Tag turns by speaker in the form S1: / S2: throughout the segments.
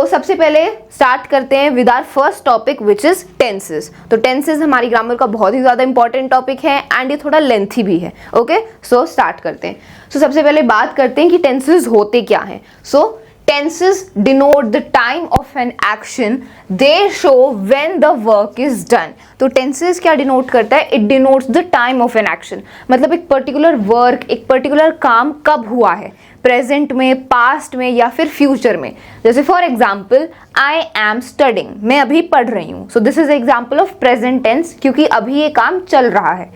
S1: तो सबसे पहले स्टार्ट करते हैं with our first topic which is tenses. तो टेंसेस हमारी ग्रामर का बहुत ही ज़्यादा इंपॉर्टेंट टॉपिक है एंड ये थोड़ा लेंथी भी है। ओके, सो स्टार्ट करते हैं। सो सबसे पहले बात करते हैं कि टेंसेस होते क्या हैं। सो tenses denote the time of an action, they show when the work is done। तो tenses क्या डिनोट करता है? It denotes the time of an action, मतलब एक पर्टिकुलर वर्क, एक पर्टिकुलर काम कब हुआ है, प्रेजेंट में, पास्ट में या फिर फ्यूचर में। जैसे for example I am studying, मैं अभी पढ़ रही हूँ। So this is example of present tense, क्योंकि अभी ये काम चल रहा है।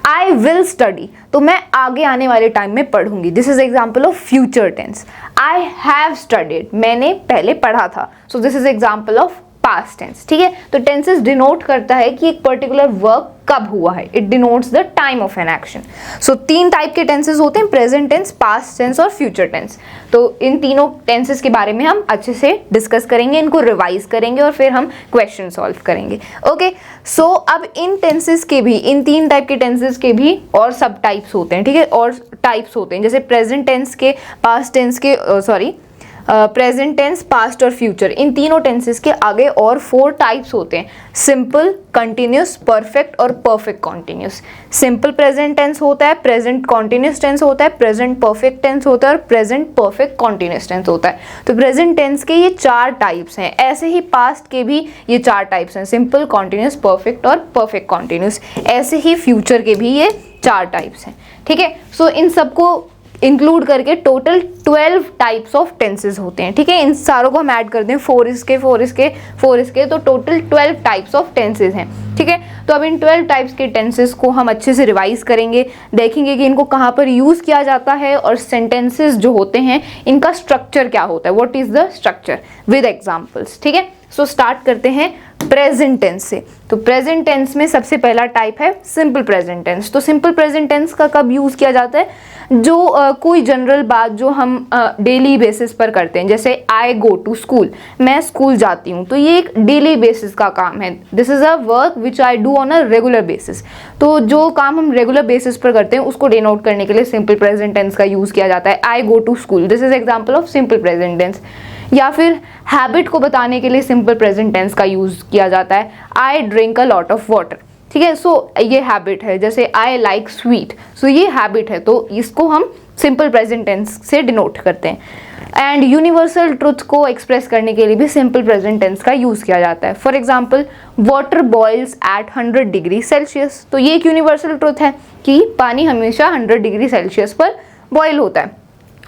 S1: आई विल स्टडी, तो मैं आगे आने वाले टाइम में पढ़ूंगी। This is example of future tense. I have studied, मैंने पहले पढ़ा था। So this is example of past tense. ठीक है, तो टेंसेस डिनोट करता है कि एक पर्टिकुलर वर्क कब हुआ है। It denotes the time of an action. So 3 type के टेंसेस होते हैं, प्रेजेंट टेंस, पास्ट टेंस और फ्यूचर टेंस। तो इन तीनों टेंसेस के बारे में हम अच्छे से डिस्कस करेंगे, इनको रिवाइज करेंगे और फिर हम क्वेश्चन सॉल्व करेंगे। ओके, सो अब इन टेंसेस के भी, इन 3 टाइप के टेंसेस के भी और सब टाइप्स होते हैं। ठीक है, और टाइप्स होते हैं, जैसे प्रेजेंट टेंस के, पास्ट टेंस के, प्रेजेंट टेंस, पास्ट और फ्यूचर, इन तीनों टेंसेस के आगे और 4 टाइप्स होते हैं, सिंपल, कंटिन्यूस, परफेक्ट और perfect continuous. Simple present tense होता है, प्रेजेंट कॉन्टिन्यूस टेंस होता है, प्रेजेंट परफेक्ट टेंस होता है और प्रेजेंट परफेक्ट कॉन्टिन्यूस टेंस होता है। तो प्रेजेंट टेंस के ये 4 टाइप्स हैं। ऐसे ही पास्ट के भी ये 4 टाइप्स हैं, सिंपल, कॉन्टिन्यूस, परफेक्ट और परफेक्ट कॉन्टिन्यूस। ऐसे ही फ्यूचर के भी ये 4 टाइप्स हैं। ठीक है, सो इन सबको इंक्लूड करके टोटल 12 टाइप्स ऑफ टेंसेस होते हैं। ठीक है, इन सारों को हम ऐड कर दें, 4 इसके, 4 इसके, 4 इसके, तो टोटल 12 टाइप्स ऑफ टेंसेस हैं। ठीक है, तो अब इन 12 टाइप्स के टेंसेस को हम अच्छे से रिवाइज करेंगे, देखेंगे कि इनको कहाँ पर यूज़ किया जाता है और सेंटेंसेस जो होते हैं इनका स्ट्रक्चर क्या होता है, what is the structure, with examples. ठीक है, सो स्टार्ट करते हैं प्रेजेंट टेंस से। तो प्रेजेंट टेंस में सबसे पहला टाइप है सिंपल प्रेजेंट टेंस। तो सिंपल प्रेजेंट टेंस का कब यूज़ किया जाता है? जो कोई जनरल बात जो हम डेली बेसिस पर करते हैं, जैसे आई गो टू स्कूल, मैं स्कूल जाती हूँ, तो ये एक डेली बेसिस का काम है। This is a work which I do on a regular basis. तो जो काम हम रेगुलर बेसिस पर करते हैं उसको डिनोट करने के लिए सिंपल प्रेजेंट टेंस का यूज़ किया जाता है। I go to school, this is example of simple present tense. या फिर हैबिट को बताने के लिए सिंपल प्रेजेंट टेंस का यूज़ किया जाता है, I drink a lot of water. ठीक है, सो ये हैबिट है, जैसे आई लाइक स्वीट, सो ये हैबिट है, तो इसको हम सिंपल प्रेजेंट टेंस से डिनोट करते हैं। एंड यूनिवर्सल ट्रुथ को एक्सप्रेस करने के लिए भी सिंपल प्रेजेंट टेंस का यूज़ किया जाता है। For example water boils at 100 degree Celsius, तो ये एक यूनिवर्सल ट्रुथ है कि पानी हमेशा 100 डिग्री सेल्सियस पर बॉयल होता है।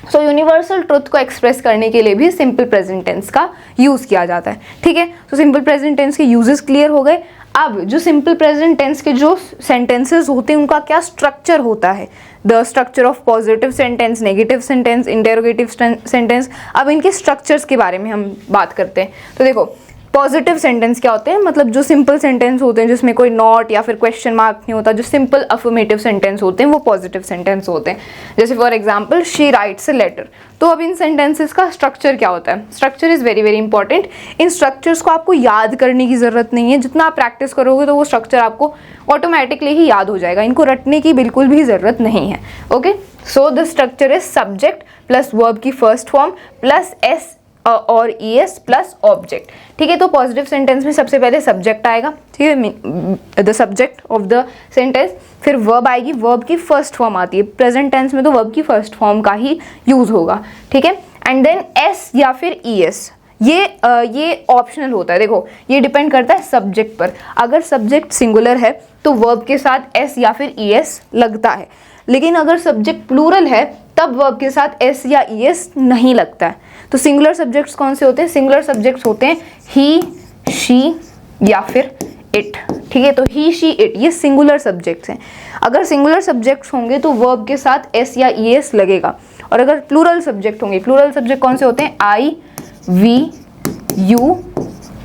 S1: सो यूनिवर्सल ट्रुथ को एक्सप्रेस करने के लिए भी सिंपल प्रेजेंट टेंस का यूज़ किया जाता है। ठीक है, तो सिंपल प्रेजेंट टेंस के यूजेस क्लियर हो गए। अब जो सिंपल प्रेजेंट टेंस के जो सेंटेंसेस होते हैं उनका क्या स्ट्रक्चर होता है, the structure of positive sentence, negative sentence, interrogative sentence. अब इनके स्ट्रक्चर्स के बारे में हम बात करते हैं। तो देखो, पॉजिटिव सेंटेंस क्या होते हैं, मतलब जो सिंपल सेंटेंस होते हैं जिसमें कोई नॉट या फिर क्वेश्चन मार्क नहीं होता, जो सिंपल अफर्मेटिव सेंटेंस होते हैं वो पॉजिटिव सेंटेंस होते हैं। जैसे for example she writes a letter. तो अब इन सेंटेंसेस का स्ट्रक्चर क्या होता है? Structure is very very important. इन स्ट्रक्चर्स को आपको याद करने की ज़रूरत नहीं है, जितना आप प्रैक्टिस करोगे तो वो स्ट्रक्चर आपको ऑटोमेटिकली ही याद हो जाएगा, इनको रटने की बिल्कुल भी ज़रूरत नहीं है। Okay, so the structure is subject plus verb की फर्स्ट फॉर्म प्लस एस और ES प्लस ऑब्जेक्ट। ठीक है, तो पॉजिटिव सेंटेंस में सबसे पहले सब्जेक्ट आएगा, ठीक है, the subject of the sentence, फिर वर्ब आएगी, वर्ब की फर्स्ट फॉर्म आती है, प्रेजेंट टेंस में तो वर्ब की फर्स्ट फॉर्म का ही यूज होगा। ठीक है, एंड देन S या फिर ES, ये ऑप्शनल होता है। देखो, ये डिपेंड करता है सब्जेक्ट पर। अगर सब्जेक्ट सिंगुलर है तो वर्ब के साथ S या फिर ES लगता है, लेकिन अगर सब्जेक्ट प्लूरल है तब वर्ब के साथ S या ES नहीं लगता है। तो सिंगुलर सब्जेक्ट्स कौन से होते हैं? सिंगुलर सब्जेक्ट्स होते हैं ही, शी या फिर इट। ठीक है, तो ही, शी, इट ये सिंगुलर सब्जेक्ट्स हैं। अगर सिंगुलर सब्जेक्ट्स होंगे तो वर्ब के साथ S या ES लगेगा, और अगर प्लूरल सब्जेक्ट होंगे, प्लूरल सब्जेक्ट कौन से होते हैं? आई, वी, यू,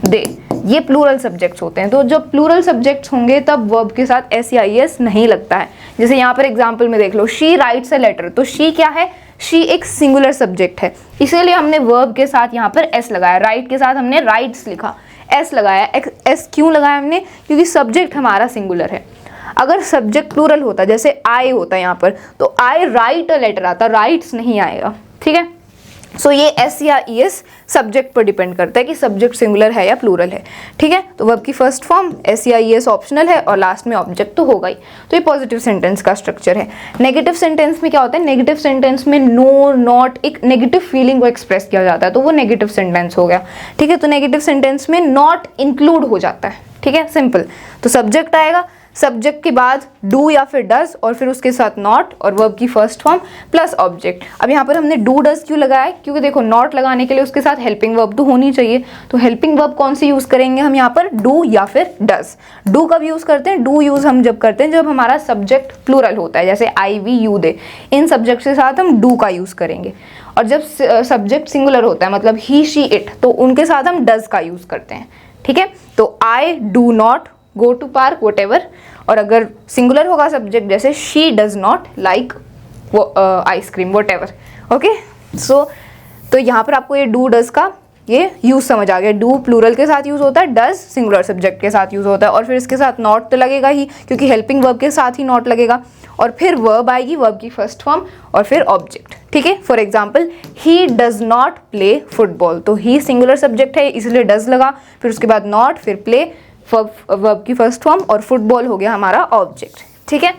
S1: दे, ये प्लूरल सब्जेक्ट्स होते हैं। तो जब प्लूरल सब्जेक्ट्स होंगे तब वर्ब के साथ S या ES नहीं लगता है। जैसे यहाँ पर एग्जाम्पल में देख लो, शी राइट्स अ लेटर, तो शी क्या है? शी एक सिंगुलर सब्जेक्ट है, इसीलिए हमने वर्ब के साथ यहाँ पर S लगाया। राइट के साथ हमने राइट्स लिखा, S लगाया। S क्यों लगाया हमने? क्योंकि सब्जेक्ट हमारा सिंगुलर है। अगर सब्जेक्ट प्लूरल होता, जैसे आई होता है यहाँ पर, तो आई राइट अ लेटर आता, राइट्स नहीं आएगा। ठीक है, सो ये एस या ई एस सब्जेक्ट पर डिपेंड करता है कि सब्जेक्ट सिंगुलर है या प्लूरल है, ठीक है। तो वर्ब की फर्स्ट फॉर्म एस या ई एस ऑप्शनल है और लास्ट में ऑब्जेक्ट तो होगा ही। तो ये पॉजिटिव सेंटेंस का स्ट्रक्चर है। नेगेटिव सेंटेंस में क्या होता है, नेगेटिव सेंटेंस में नो नॉट एक नेगेटिव फीलिंग को एक्सप्रेस किया जाता है, तो वो नेगेटिव सेंटेंस हो गया, ठीक है। तो नेगेटिव सेंटेंस में नॉट इंक्लूड हो जाता है, ठीक है, सिंपल। तो सब्जेक्ट आएगा, सब्जेक्ट के बाद डू या फिर डज और फिर उसके साथ नॉट और वर्ब की फर्स्ट फॉर्म प्लस ऑब्जेक्ट। अब यहाँ पर हमने डू डज क्यों लगाया है, क्योंकि देखो नॉट लगाने के लिए उसके साथ हेल्पिंग वर्ब तो होनी चाहिए। तो हेल्पिंग वर्ब कौन सी यूज करेंगे हम यहाँ पर, डू या फिर डज। डू कब यूज करते हैं, डू यूज हम जब करते हैं जब हमारा सब्जेक्ट प्लूरल होता है, जैसे आई वी यू दे, इन सब्जेक्ट के साथ हम डू का यूज करेंगे। और जब सब्जेक्ट सिंगुलर होता है मतलब ही शी इट, तो उनके साथ हम डज का यूज करते हैं, ठीक है। तो I do not go to park whatever, और अगर सिंगुलर होगा सब्जेक्ट जैसे she does not like ice cream whatever, okay. So तो यहाँ पर आपको ये डू डज का ये यूज समझ आ गया। डू प्लूरल के साथ यूज होता है, डज सिंगुलर सब्जेक्ट के साथ यूज होता है, और फिर इसके साथ नॉट तो लगेगा ही क्योंकि हेल्पिंग वर्ब के साथ ही नॉट लगेगा, और फिर वर्ब आएगी, वर्ब की फर्स्ट फॉर्म और फिर ऑब्जेक्ट, ठीक है। For example he does not play football, तो ही सिंगुलर सब्जेक्ट है इसलिए डज लगा, फिर उसके बाद नॉट, फिर प्ले वर्ब की फर्स्ट फॉर्म और फुटबॉल हो गया हमारा ऑब्जेक्ट, ठीक है।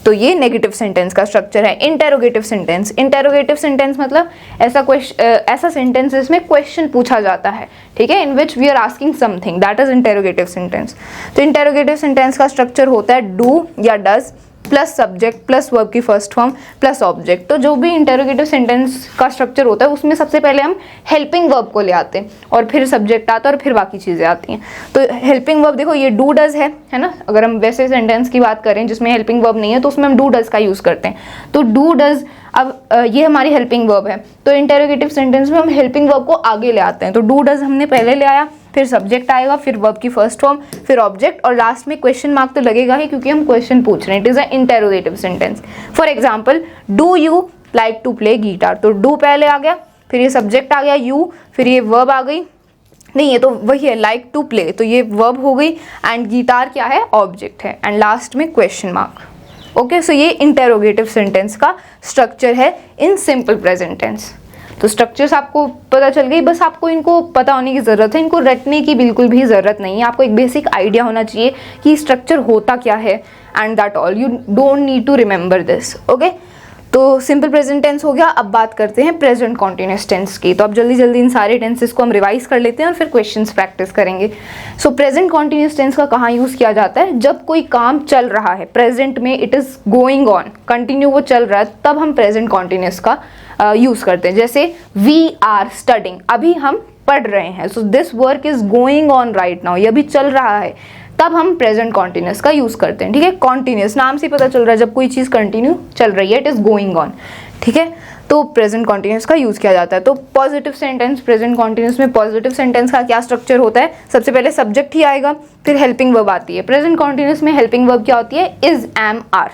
S1: तो ये नेगेटिव सेंटेंस का स्ट्रक्चर है। इंटेरोगेटिव सेंटेंस, इंटेरोगेटिव सेंटेंस मतलब ऐसा सेंटेंस जिसमें क्वेश्चन पूछा जाता है, ठीक है, in which we are asking something, that is interrogative sentence. तो इंटेरोगेटिव सेंटेंस का स्ट्रक्चर होता है डू या does plus subject plus verb की फर्स्ट फॉर्म प्लस ऑब्जेक्ट। तो जो भी इंटेरोगेटिव सेंटेंस का स्ट्रक्चर होता है उसमें सबसे पहले हम हेल्पिंग वर्ब को ले आते हैं और फिर सब्जेक्ट आता है और फिर बाकी चीज़ें आती हैं। तो हेल्पिंग वर्ब देखो ये डू डज है ना, अगर हम वैसे सेंटेंस की बात करें जिसमें हेल्पिंग वर्ब नहीं है तो उसमें हम डू डज का यूज़ करते हैं। तो डू डज, अब ये हमारी हेल्पिंग वर्ब है, तो इंटेरोगेटिव सेंटेंस में हम हेल्पिंग वर्ब को आगे ले आते हैं। तो डू डज हमने पहले ले आया, फिर सब्जेक्ट आएगा, फिर वर्ब की फर्स्ट फॉर्म, फिर ऑब्जेक्ट, और लास्ट में क्वेश्चन मार्क तो लगेगा ही क्योंकि हम क्वेश्चन पूछ रहे हैं। It is a interrogative sentence. For example do you like to play guitar, तो डू पहले आ गया, फिर ये सब्जेक्ट आ गया यू, फिर ये वर्ब आ गई, नहीं ये तो वही है लाइक टू प्ले, तो ये वर्ब हो गई, एंड गिटार क्या है, ऑब्जेक्ट है, एंड लास्ट में क्वेश्चन मार्क। ओके, सो ये इंटेरोगेटिव सेंटेंस का स्ट्रक्चर है इन सिंपल प्रेजेंट टेंस। तो स्ट्रक्चर्स आपको पता चल गई, बस आपको इनको पता होने की ज़रूरत है, इनको रटने की बिल्कुल भी ज़रूरत नहीं है। आपको एक बेसिक आइडिया होना चाहिए कि स्ट्रक्चर होता क्या है, and that all, you don't need to remember this, okay. तो सिंपल प्रेजेंट टेंस हो गया। अब बात करते हैं प्रेजेंट कॉन्टिन्यूस टेंस की। तो अब जल्दी जल्दी इन सारे टेंसेस को हम रिवाइज कर लेते हैं और फिर क्वेश्चंस प्रैक्टिस करेंगे। सो प्रेजेंट कॉन्टिन्यूस टेंस का कहाँ यूज़ किया जाता है, जब कोई काम चल रहा है, प्रेजेंट में it is going on, continue वो चल रहा है, तब हम प्रेजेंट कॉन्टिन्यूस का यूज़ करते हैं। जैसे वी आर स्टडिंग, अभी हम पढ़ रहे हैं, so this work is going on right now, ये अभी चल रहा है, तब हम प्रेजेंट कॉन्टिन्यूस का यूज करते हैं, ठीक है। कॉन्टिन्यूस नाम से पता चल रहा है जब कोई चीज कंटिन्यू चल रही है, इट इज गोइंग ऑन, ठीक है। तो प्रेजेंट कॉन्टिन्यूस का यूज किया जाता है। तो पॉजिटिव सेंटेंस, प्रेजेंट कॉन्टिन्यूस में पॉजिटिव सेंटेंस का क्या स्ट्रक्चर होता है, सबसे पहले सब्जेक्ट ही आएगा, फिर हेल्पिंग वर्ब आती है। प्रेजेंट कॉन्टिन्यूस में हेल्पिंग वर्ब क्या होती है, इज, एम, आर।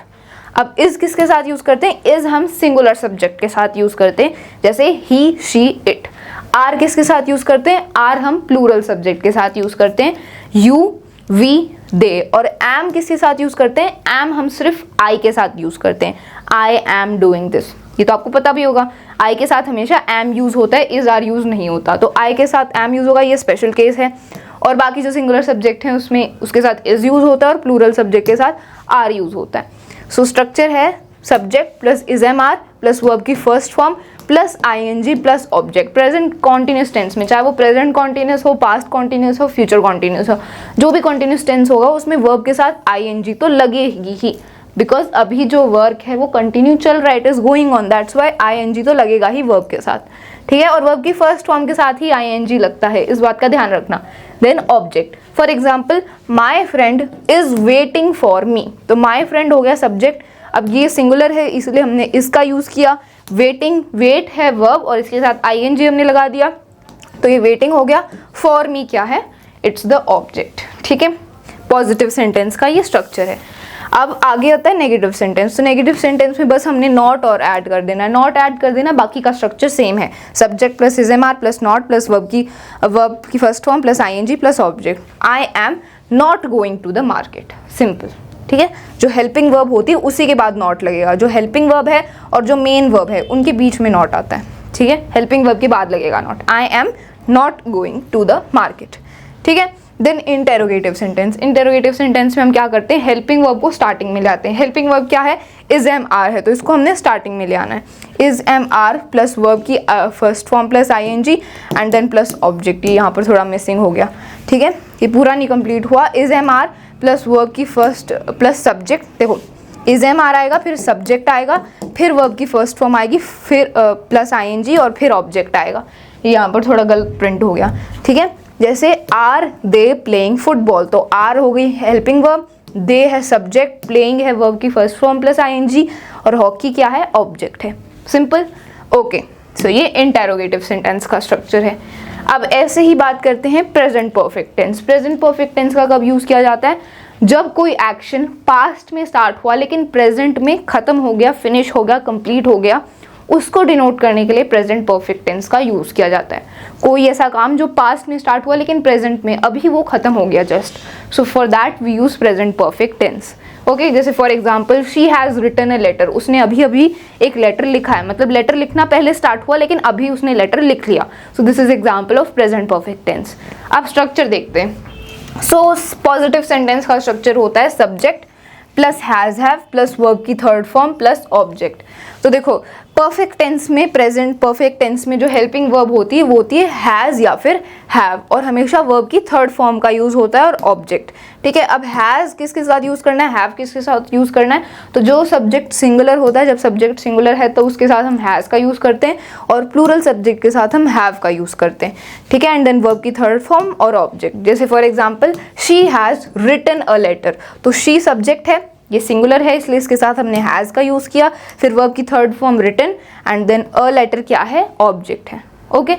S1: अब इज किसके साथ यूज करते हैं, इज हम सिंगुलर सब्जेक्ट के साथ यूज करते हैं, जैसे ही, शी, इट। आर किसके साथ यूज करते हैं, आर हम प्लूरल सब्जेक्ट के साथ यूज करते हैं, यू, वी, दे। और एम किसके साथ यूज करते हैं, एम हम सिर्फ आई के साथ यूज करते हैं, आई एम डूइंग दिस, ये तो आपको पता भी होगा। आई के साथ हमेशा एम यूज होता है, इज, आर यूज नहीं होता, तो आई के साथ एम यूज होगा, ये स्पेशल केस है। और बाकी जो सिंगुलर सब्जेक्ट हैं उसमें उसके साथ इज यूज होता है और प्लूरल सब्जेक्ट के साथ आर यूज होता है। सो स्ट्रक्चर है subject plus is, am, are plus verb की first form plus ING plus object. Present continuous tense में, चाहे वो प्रेजेंट कॉन्टिन्यूस हो, पास्ट कॉन्टिन्यूस हो, फ्यूचर कॉन्टिन्यूस हो, जो भी कॉन्टिन्यूस टेंस होगा उसमें वर्ब के साथ आईएनजी तो लगेगी ही, बिकॉज अभी जो वर्क है वो कंटिन्यू चल रहा है, it is going on, that's why ING तो लगेगा ही वर्ब के साथ, ठीक है। और वर्ब की फर्स्ट फॉर्म के साथ ही आईएनजी लगता है, इस बात का ध्यान रखना। Then object, for example my friend is waiting for me, तो माई फ्रेंड हो गया सब्जेक्ट, अब ये सिंगुलर है इसलिए हमने इसका यूज किया। वेटिंग, वेट है वर्ब और इसके साथ आईएनजी हमने लगा दिया, तो ये वेटिंग हो गया। फॉर मी क्या है, इट्स द ऑब्जेक्ट, ठीक है। पॉजिटिव सेंटेंस का ये स्ट्रक्चर है। अब आगे आता है नेगेटिव सेंटेंस। तो नेगेटिव सेंटेंस में बस हमने नॉट और ऐड कर देना है, नॉट ऐड कर देना, बाकी का स्ट्रक्चर सेम है, subject plus is, am, are plus not plus verb की first form plus ING plus object. I am not going to the market, simple, ठीक है। जो हेल्पिंग वर्ब होती है उसी के बाद नॉट लगेगा, जो हेल्पिंग वर्ब है और जो मेन वर्ब है उनके बीच में नॉट आता है, ठीक है, हेल्पिंग वर्ब के बाद लगेगा not, I am not going to the market, ठीक है। Then interrogative sentence, interrogative sentence में हम क्या करते हैं, हेल्पिंग वर्ब को स्टार्टिंग में ले आते हैं। हेल्पिंग वर्ब क्या है, इज एम आर है, तो इसको हमने स्टार्टिंग में ले आना है। Is am are plus verb की first form plus I N G and then plus object, ये यहाँ पर थोड़ा मिसिंग हो गया, ठीक है, ये पूरा नहीं कंप्लीट हुआ। Is am are plus verb की फर्स्ट प्लस सब्जेक्ट, देखो इज एम आर आएगा, फिर सब्जेक्ट आएगा, फिर वर्ब की फर्स्ट फॉर्म आएगी, फिर प्लस आई एन जी और फिर ऑब्जेक्ट आएगा। ये यहाँ पर थोड़ा गलत प्रिंट हो गया, ठीक है। जैसे आर दे प्लेइंग फुटबॉल, तो आर हो गई हेल्पिंग वर्ब, दे है सब्जेक्ट, प्लेइंग है वर्ब की first form plus I N G और हॉकी क्या है, ऑब्जेक्ट है। Simple, okay. सो ये इंटेरोगेटिव सेंटेंस का स्ट्रक्चर है। अब ऐसे ही बात करते हैं present perfect tense. Present perfect tense का कब यूज किया जाता है, जब कोई एक्शन पास्ट में स्टार्ट हुआ लेकिन प्रेजेंट में खत्म हो गया, फिनिश हो गया, कंप्लीट हो गया, उसको डिनोट करने के लिए प्रेजेंट परफेक्ट टेंस का यूज किया जाता है। कोई ऐसा काम जो पास्ट में स्टार्ट हुआ लेकिन प्रेजेंट में अभी वो खत्म हो गया just, so for that we use present perfect tense, okay. जैसे for example she has written a letter, उसने अभी अभी एक लेटर लिखा है, मतलब लेटर लिखना पहले स्टार्ट हुआ लेकिन अभी उसने लेटर लिख लिया, so this is example of present perfect tense. अब स्ट्रक्चर देखते हैं। सो पॉजिटिव सेंटेंस का स्ट्रक्चर होता है subject plus has have plus verb की थर्ड फॉर्म प्लस ऑब्जेक्ट। तो देखो परफेक्ट टेंस में, प्रेजेंट परफेक्ट टेंस में जो हेल्पिंग वर्ब होती है वो होती है हैज़ या फिर हैव, और हमेशा वर्ब की थर्ड फॉर्म का यूज होता है और ऑब्जेक्ट, ठीक है। अब हैज़ किसके साथ यूज करना है, हैव किसके साथ यूज करना है, तो जो सब्जेक्ट सिंगुलर होता है, जब सब्जेक्ट सिंगुलर है तो उसके साथ हम हैज़ का यूज करते हैं और प्लूरल सब्जेक्ट के साथ हम हैव का यूज करते हैं, ठीक है। एंड देन वर्ब की थर्ड फॉर्म और ऑब्जेक्ट। जैसे for example she has written a letter, तो शी सब्जेक्ट है, ये सिंगुलर है इसलिए इसके साथ हमने हैज़ का यूज किया, फिर वर्ब की third form written and then a letter क्या है, ऑब्जेक्ट है, ओके।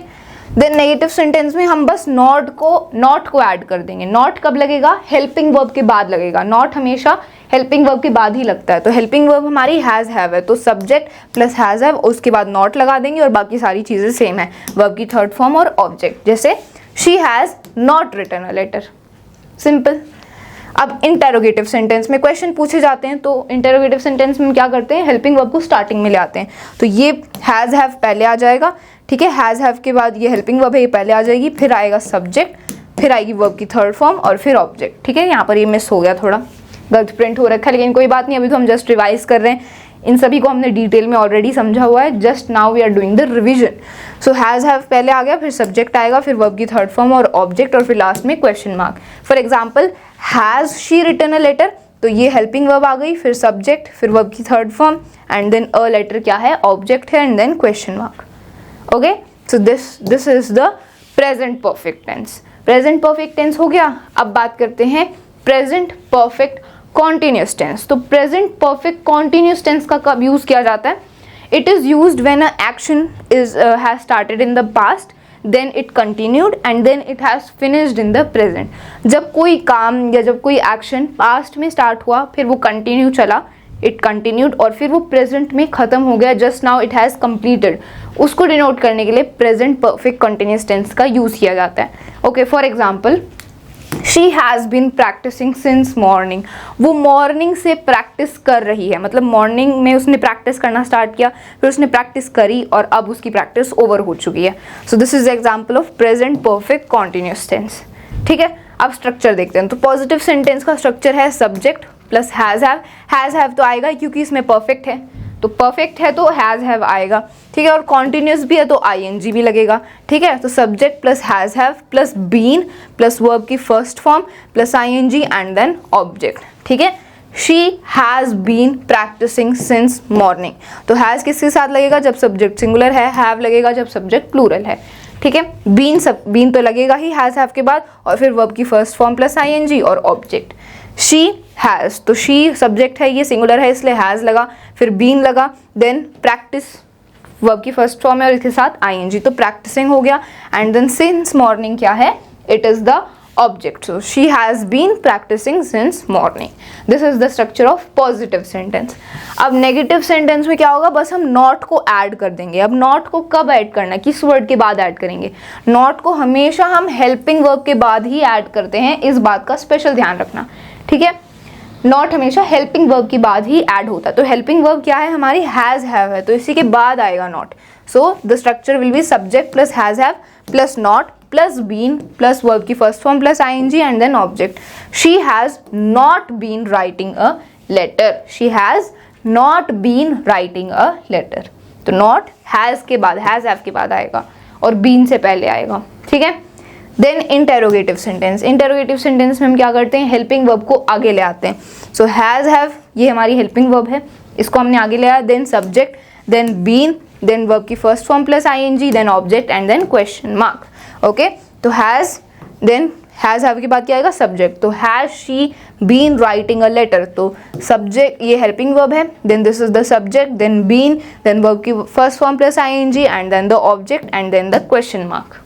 S1: देन नेगेटिव सेंटेंस में हम बस नॉट को ऐड कर देंगे। नॉट कब लगेगा, हेल्पिंग वर्ब के बाद लगेगा। नॉट हमेशा हेल्पिंग वर्ब के बाद ही लगता है, तो हेल्पिंग वर्ब हमारी हैज़ हैव है, तो सब्जेक्ट प्लस हैज़ हैव, उसके बाद नॉट लगा देंगे और बाकी सारी चीज़ें सेम है, वर्ब की थर्ड फॉर्म और ऑब्जेक्ट। जैसे she has not written a letter, simple. अब इंटेरोगेटिव सेंटेंस में क्वेश्चन पूछे जाते हैं, तो इंटेरोगेटिव सेंटेंस में क्या करते हैं, हेल्पिंग वर्ब को स्टार्टिंग में ले आते हैं, तो ये हैज़ हैव पहले आ जाएगा, ठीक है। हैज़ हैव के बाद ये हेल्पिंग वर्ब है, ये पहले आ जाएगी, फिर आएगा सब्जेक्ट, फिर आएगी वर्ब की थर्ड फॉर्म और फिर ऑब्जेक्ट, ठीक है। यहाँ पर ये मिस हो गया, थोड़ा गलत प्रिंट हो रखा है, लेकिन कोई बात नहीं, अभी तो हम जस्ट रिवाइज कर रहे हैं, इन सभी को हमने डिटेल में ऑलरेडी समझा हुआ है, just now we are doing the revision. सो हैज़ हैव पहले आ गया, फिर सब्जेक्ट आएगा, फिर वर्ब की थर्ड फॉर्म और ऑब्जेक्ट और फिर लास्ट में question mark. For example has she written a letter, तो ये हेल्पिंग वर्ब आ गई, फिर सब्जेक्ट, फिर वर्ब की third form and then a letter क्या है, ऑब्जेक्ट है and then question mark, okay. So this is the present perfect tense. Present perfect tense हो गया। अब बात करते हैं प्रेजेंट परफेक्ट कॉन्टिन्यूस टेंस। तो प्रेजेंट परफेक्ट कॉन्टिन्यूस टेंस का कब यूज किया जाता है, it is used when a action is has started in the past, then it continued and then it has finished in the present। जब कोई काम या जब कोई एक्शन पास्ट में स्टार्ट हुआ, फिर वो कंटिन्यू चला, इट कंटिन्यूड, और फिर वो प्रेजेंट में खत्म हो गया, just now it has completed, उसको डिनोट करने के लिए प्रेजेंट परफेक्ट कंटिन्यूस टेंस का यूज किया जाता है, okay. For example she has been practising since morning, वो मॉर्निंग से प्रैक्टिस कर रही है, मतलब मॉर्निंग में उसने प्रैक्टिस करना स्टार्ट किया, फिर उसने प्रैक्टिस करी और अब उसकी प्रैक्टिस ओवर हो चुकी है। So this is example of present perfect continuous tense, ठीक है। अब स्ट्रक्चर देखते हैं। तो पॉजिटिव सेंटेंस का स्ट्रक्चर है subject plus has have. Has have तो आएगा क्योंकि इसमें परफेक्ट है, तो परफेक्ट है तो हैज़ हैव आएगा, ठीक है। और कॉन्टिन्यूस भी है तो आईएनजी भी लगेगा, ठीक है। तो subject plus has have plus been plus verb की first form plus ING and then object, ठीक है। She has been practising since morning, तो हैज़ किसके साथ लगेगा, जब सब्जेक्ट सिंगुलर है, हैव लगेगा जब सब्जेक्ट प्लूरल है, ठीक है। बीन तो लगेगा ही हैज़ हैव के बाद, और फिर वर्ब की फर्स्ट फॉर्म प्लस आईएनजी और ऑब्जेक्ट। शी हैज़, तो शी सब्जेक्ट है, ये सिंगुलर है इसलिए हैज़ लगा, फिर बीन लगा, देन प्रैक्टिस वर्ब की फर्स्ट फॉर्म है और इसके साथ आईएनजी, तो प्रैक्टिसिंग हो गया, एंड देन सिंस मॉर्निंग क्या है, it is the object. So she has been practising since morning. This is the structure of positive sentence. अब नेगेटिव सेंटेंस में क्या होगा, बस हम नॉट को ऐड कर देंगे। अब नॉट को कब ऐड करना है, किस वर्ड के बाद ऐड करेंगे, नॉट को हमेशा हम हेल्पिंग वर्ब के बाद ही ऐड करते हैं, इस बात का स्पेशल ध्यान रखना, ठीक है। नॉट हमेशा हेल्पिंग वर्ब के बाद ही ऐड होता है। तो हेल्पिंग वर्ब क्या है हमारी, हैज़ हैव है, तो इसी के बाद आएगा not. So the structure will be subject plus has have plus not plus been plus verb की first form plus ING and then object. She has not been writing a letter, she has not been writing a letter. तो not has के बाद, has have के बाद आएगा और been से पहले आएगा, ठीक है। Then interrogative sentence, interrogative sentence में हम क्या करते हैं, हेल्पिंग वर्ब को आगे ले आते हैं। सो हैज़ हैव ये हमारी हेल्पिंग वर्ब है, इसको हमने आगे ले आया, then subject, then been, then verb की first form plus ING, then object and then question mark. Okay, तो हैज़, देन हैज़ हैव के बाद क्या आएगा, सब्जेक्ट। तो has she been writing a letter, तो सब्जेक्ट ये हेल्पिंग वर्ब है, then this is the subject, then been, then verb की first form plus ING and then the object and then the question mark.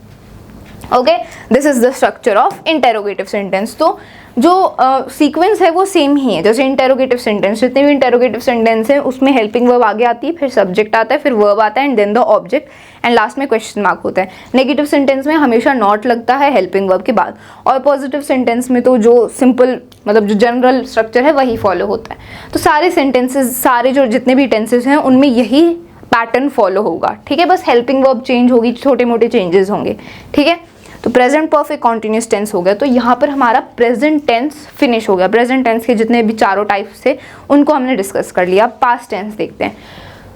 S1: Okay, this is the structure of interrogative sentence. तो जो sequence है वो same ही है, जैसे interrogative sentence, जितने भी interrogative sentence है उसमें हेल्पिंग वर्ब आगे आती है, फिर सब्जेक्ट आता है, फिर वर्ब आता है and then the object and last में क्वेश्चन मार्क होता है। नेगेटिव सेंटेंस में हमेशा नॉट लगता है हेल्पिंग वर्ब के बाद, और पॉजिटिव सेंटेंस में तो जो सिंपल मतलब जो जनरल स्ट्रक्चर है वही फॉलो होता है। तो सारे सेंटेंसेस, सारे जो जितने भी टेंसेस हैं उनमें यही पैटर्न फॉलो होगा, ठीक है। बस हेल्पिंग वर्ब चेंज होगी, छोटे मोटे चेंजेस होंगे, ठीक है। तो प्रेजेंट परफेक्ट कॉन्टिन्यूस टेंस हो गया, तो यहाँ पर हमारा प्रेजेंट टेंस फिनिश हो गया। प्रेजेंट टेंस के जितने भी चारों टाइप्स थे उनको हमने डिस्कस कर लिया। पास्ट टेंस देखते हैं।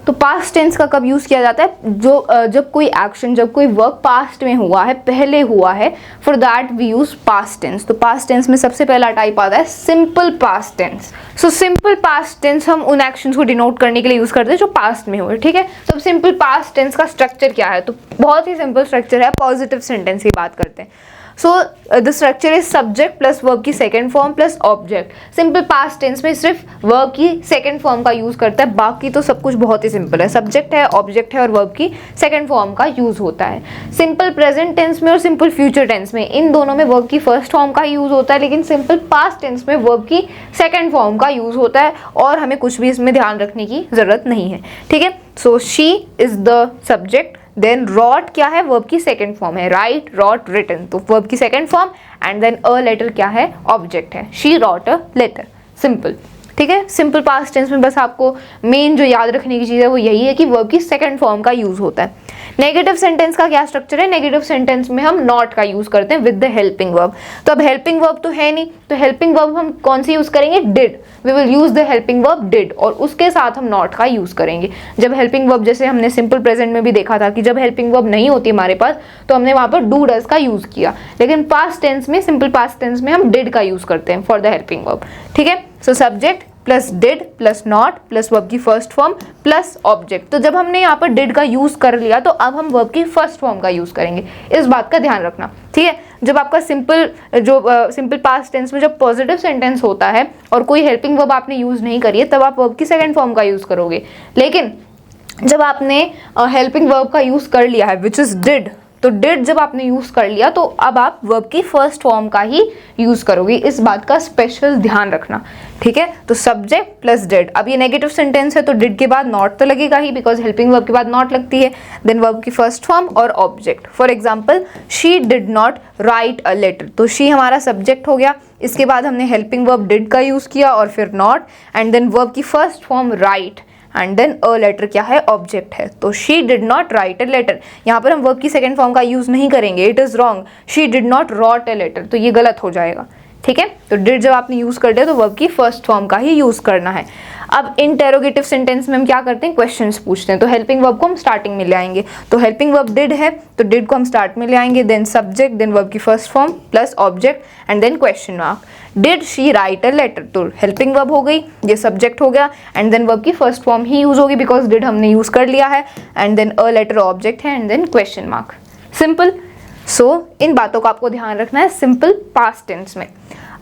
S1: तो पास्ट टेंस का कब यूज़ किया जाता है, जब कोई एक्शन, जब कोई वर्क पास्ट में हुआ है, पहले हुआ है, for that we use past tense. तो पास्ट टेंस में सबसे पहला टाइप आता है simple past tense. So simple past tense हम उन एक्शंस को डिनोट करने के लिए यूज़ करते हैं जो पास्ट में हुए, ठीक है। तो सिंपल पास्ट टेंस का स्ट्रक्चर क्या है, तो बहुत ही सिंपल स्ट्रक्चर है। पॉजिटिव सेंटेंस की बात करते हैं। So the structure is subject plus verb की second form plus object. Simple past tense में सिर्फ वर्ब की सेकेंड फॉर्म का यूज करता है, बाकी तो सब कुछ बहुत ही सिंपल है। सब्जेक्ट है, ऑब्जेक्ट है और वर्ब की सेकेंड फॉर्म का यूज होता है। सिंपल प्रेजेंट टेंस में और सिंपल फ्यूचर टेंस में इन दोनों में वर्ब की फर्स्ट फॉर्म का यूज होता है, लेकिन सिंपल पास्ट टेंस में वर्ब की सेकेंड फॉर्म का यूज होता है और हमें कुछ भी इसमें ध्यान रखने की जरूरत नहीं है, ठीक है। So she is the subject, then wrote क्या है, वर्ब की सेकेंड फॉर्म है, राइट, रॉट, रिटन, तो वर्ब की second form and then a letter क्या है, ऑब्जेक्ट है, she wrote a letter, simple, ठीक है। सिंपल पास्ट टेंस में बस आपको मेन जो याद रखने की चीज़ है वो यही है कि वर्ब की सेकेंड फॉर्म का यूज होता है। नेगेटिव सेंटेंस का क्या स्ट्रक्चर है, नेगेटिव सेंटेंस में हम नॉट का यूज करते हैं विद द हेल्पिंग वर्ब। तो अब हेल्पिंग वर्ब तो है नहीं, तो हेल्पिंग वर्ब हम कौन सी यूज करेंगे, did. We will use the helping verb did और उसके साथ हम नॉट का यूज करेंगे। जब हेल्पिंग वर्ब, जैसे हमने सिंपल प्रेजेंट में भी देखा था कि जब हेल्पिंग वर्ब नहीं होती हमारे पास तो हमने वहां पर डू डज का यूज किया, लेकिन पास्ट टेंस में, सिंपल पास्ट टेंस में हम डिड का यूज करते हैं फॉर द हेल्पिंग वर्ब, ठीक है। सो subject plus did plus not plus verb की फर्स्ट फॉर्म प्लस ऑब्जेक्ट। तो जब हमने यहाँ पर डिड का यूज कर लिया तो अब हम वर्ब की फर्स्ट फॉर्म का यूज करेंगे, इस बात का ध्यान रखना, ठीक है। जब आपका सिंपल पास्ट टेंस में जब पॉजिटिव सेंटेंस होता है और कोई हेल्पिंग वर्ब आपने यूज नहीं करी है तब आप वर्ब की सेकेंड फॉर्म का यूज करोगे, लेकिन जब आपने हेल्पिंग वर्ब का यूज कर लिया है विच इज डिड, तो डिड जब आपने यूज कर लिया तो अब आप वर्ब की फर्स्ट फॉर्म का ही यूज करोगे, इस बात का स्पेशल ध्यान रखना, ठीक है। तो सब्जेक्ट प्लस डिड, अब ये नेगेटिव सेंटेंस है तो डिड के बाद नॉट तो लगेगा ही, बिकॉज हेल्पिंग वर्ब के बाद नॉट लगती है, देन वर्ब की फर्स्ट फॉर्म और object. For example she did not write a letter, तो शी हमारा सब्जेक्ट हो गया, इसके बाद हमने हेल्पिंग वर्ब डिड का यूज किया और फिर नॉट एंड देन वर्ब की first form write and then a letter क्या है, ऑब्जेक्ट है। तो she did not write a letter, यहाँ पर हम वर्ब की सेकेंड फॉर्म का यूज नहीं करेंगे, it is wrong, she did not wrote a letter, तो ये गलत हो जाएगा, ठीक है। तो डिड जब आपने यूज कर दिया तो वर्ब की फर्स्ट फॉर्म का ही यूज करना है। अब इंटेरोगेटिव सेंटेंस में हम क्या करते हैं, क्वेश्चंस पूछते हैं, तो हेल्पिंग वर्ब को हम स्टार्टिंग में ले आएंगे, तो हेल्पिंग वर्ब डिड है तो डिड को हम स्टार्ट में ले आएंगे, देन सब्जेक्ट, देन वर्ब की first form plus object and then question mark. Did she write a letter, तो हेल्पिंग वर्ब हो गई, ये सब्जेक्ट हो गया एंड देन वर्ब की फर्स्ट फॉर्म ही यूज होगी बिकॉज डिड हमने यूज कर लिया है and then a letter object है and then question mark, simple. So इन बातों का आपको ध्यान रखना है सिंपल पास्ट टेंस में।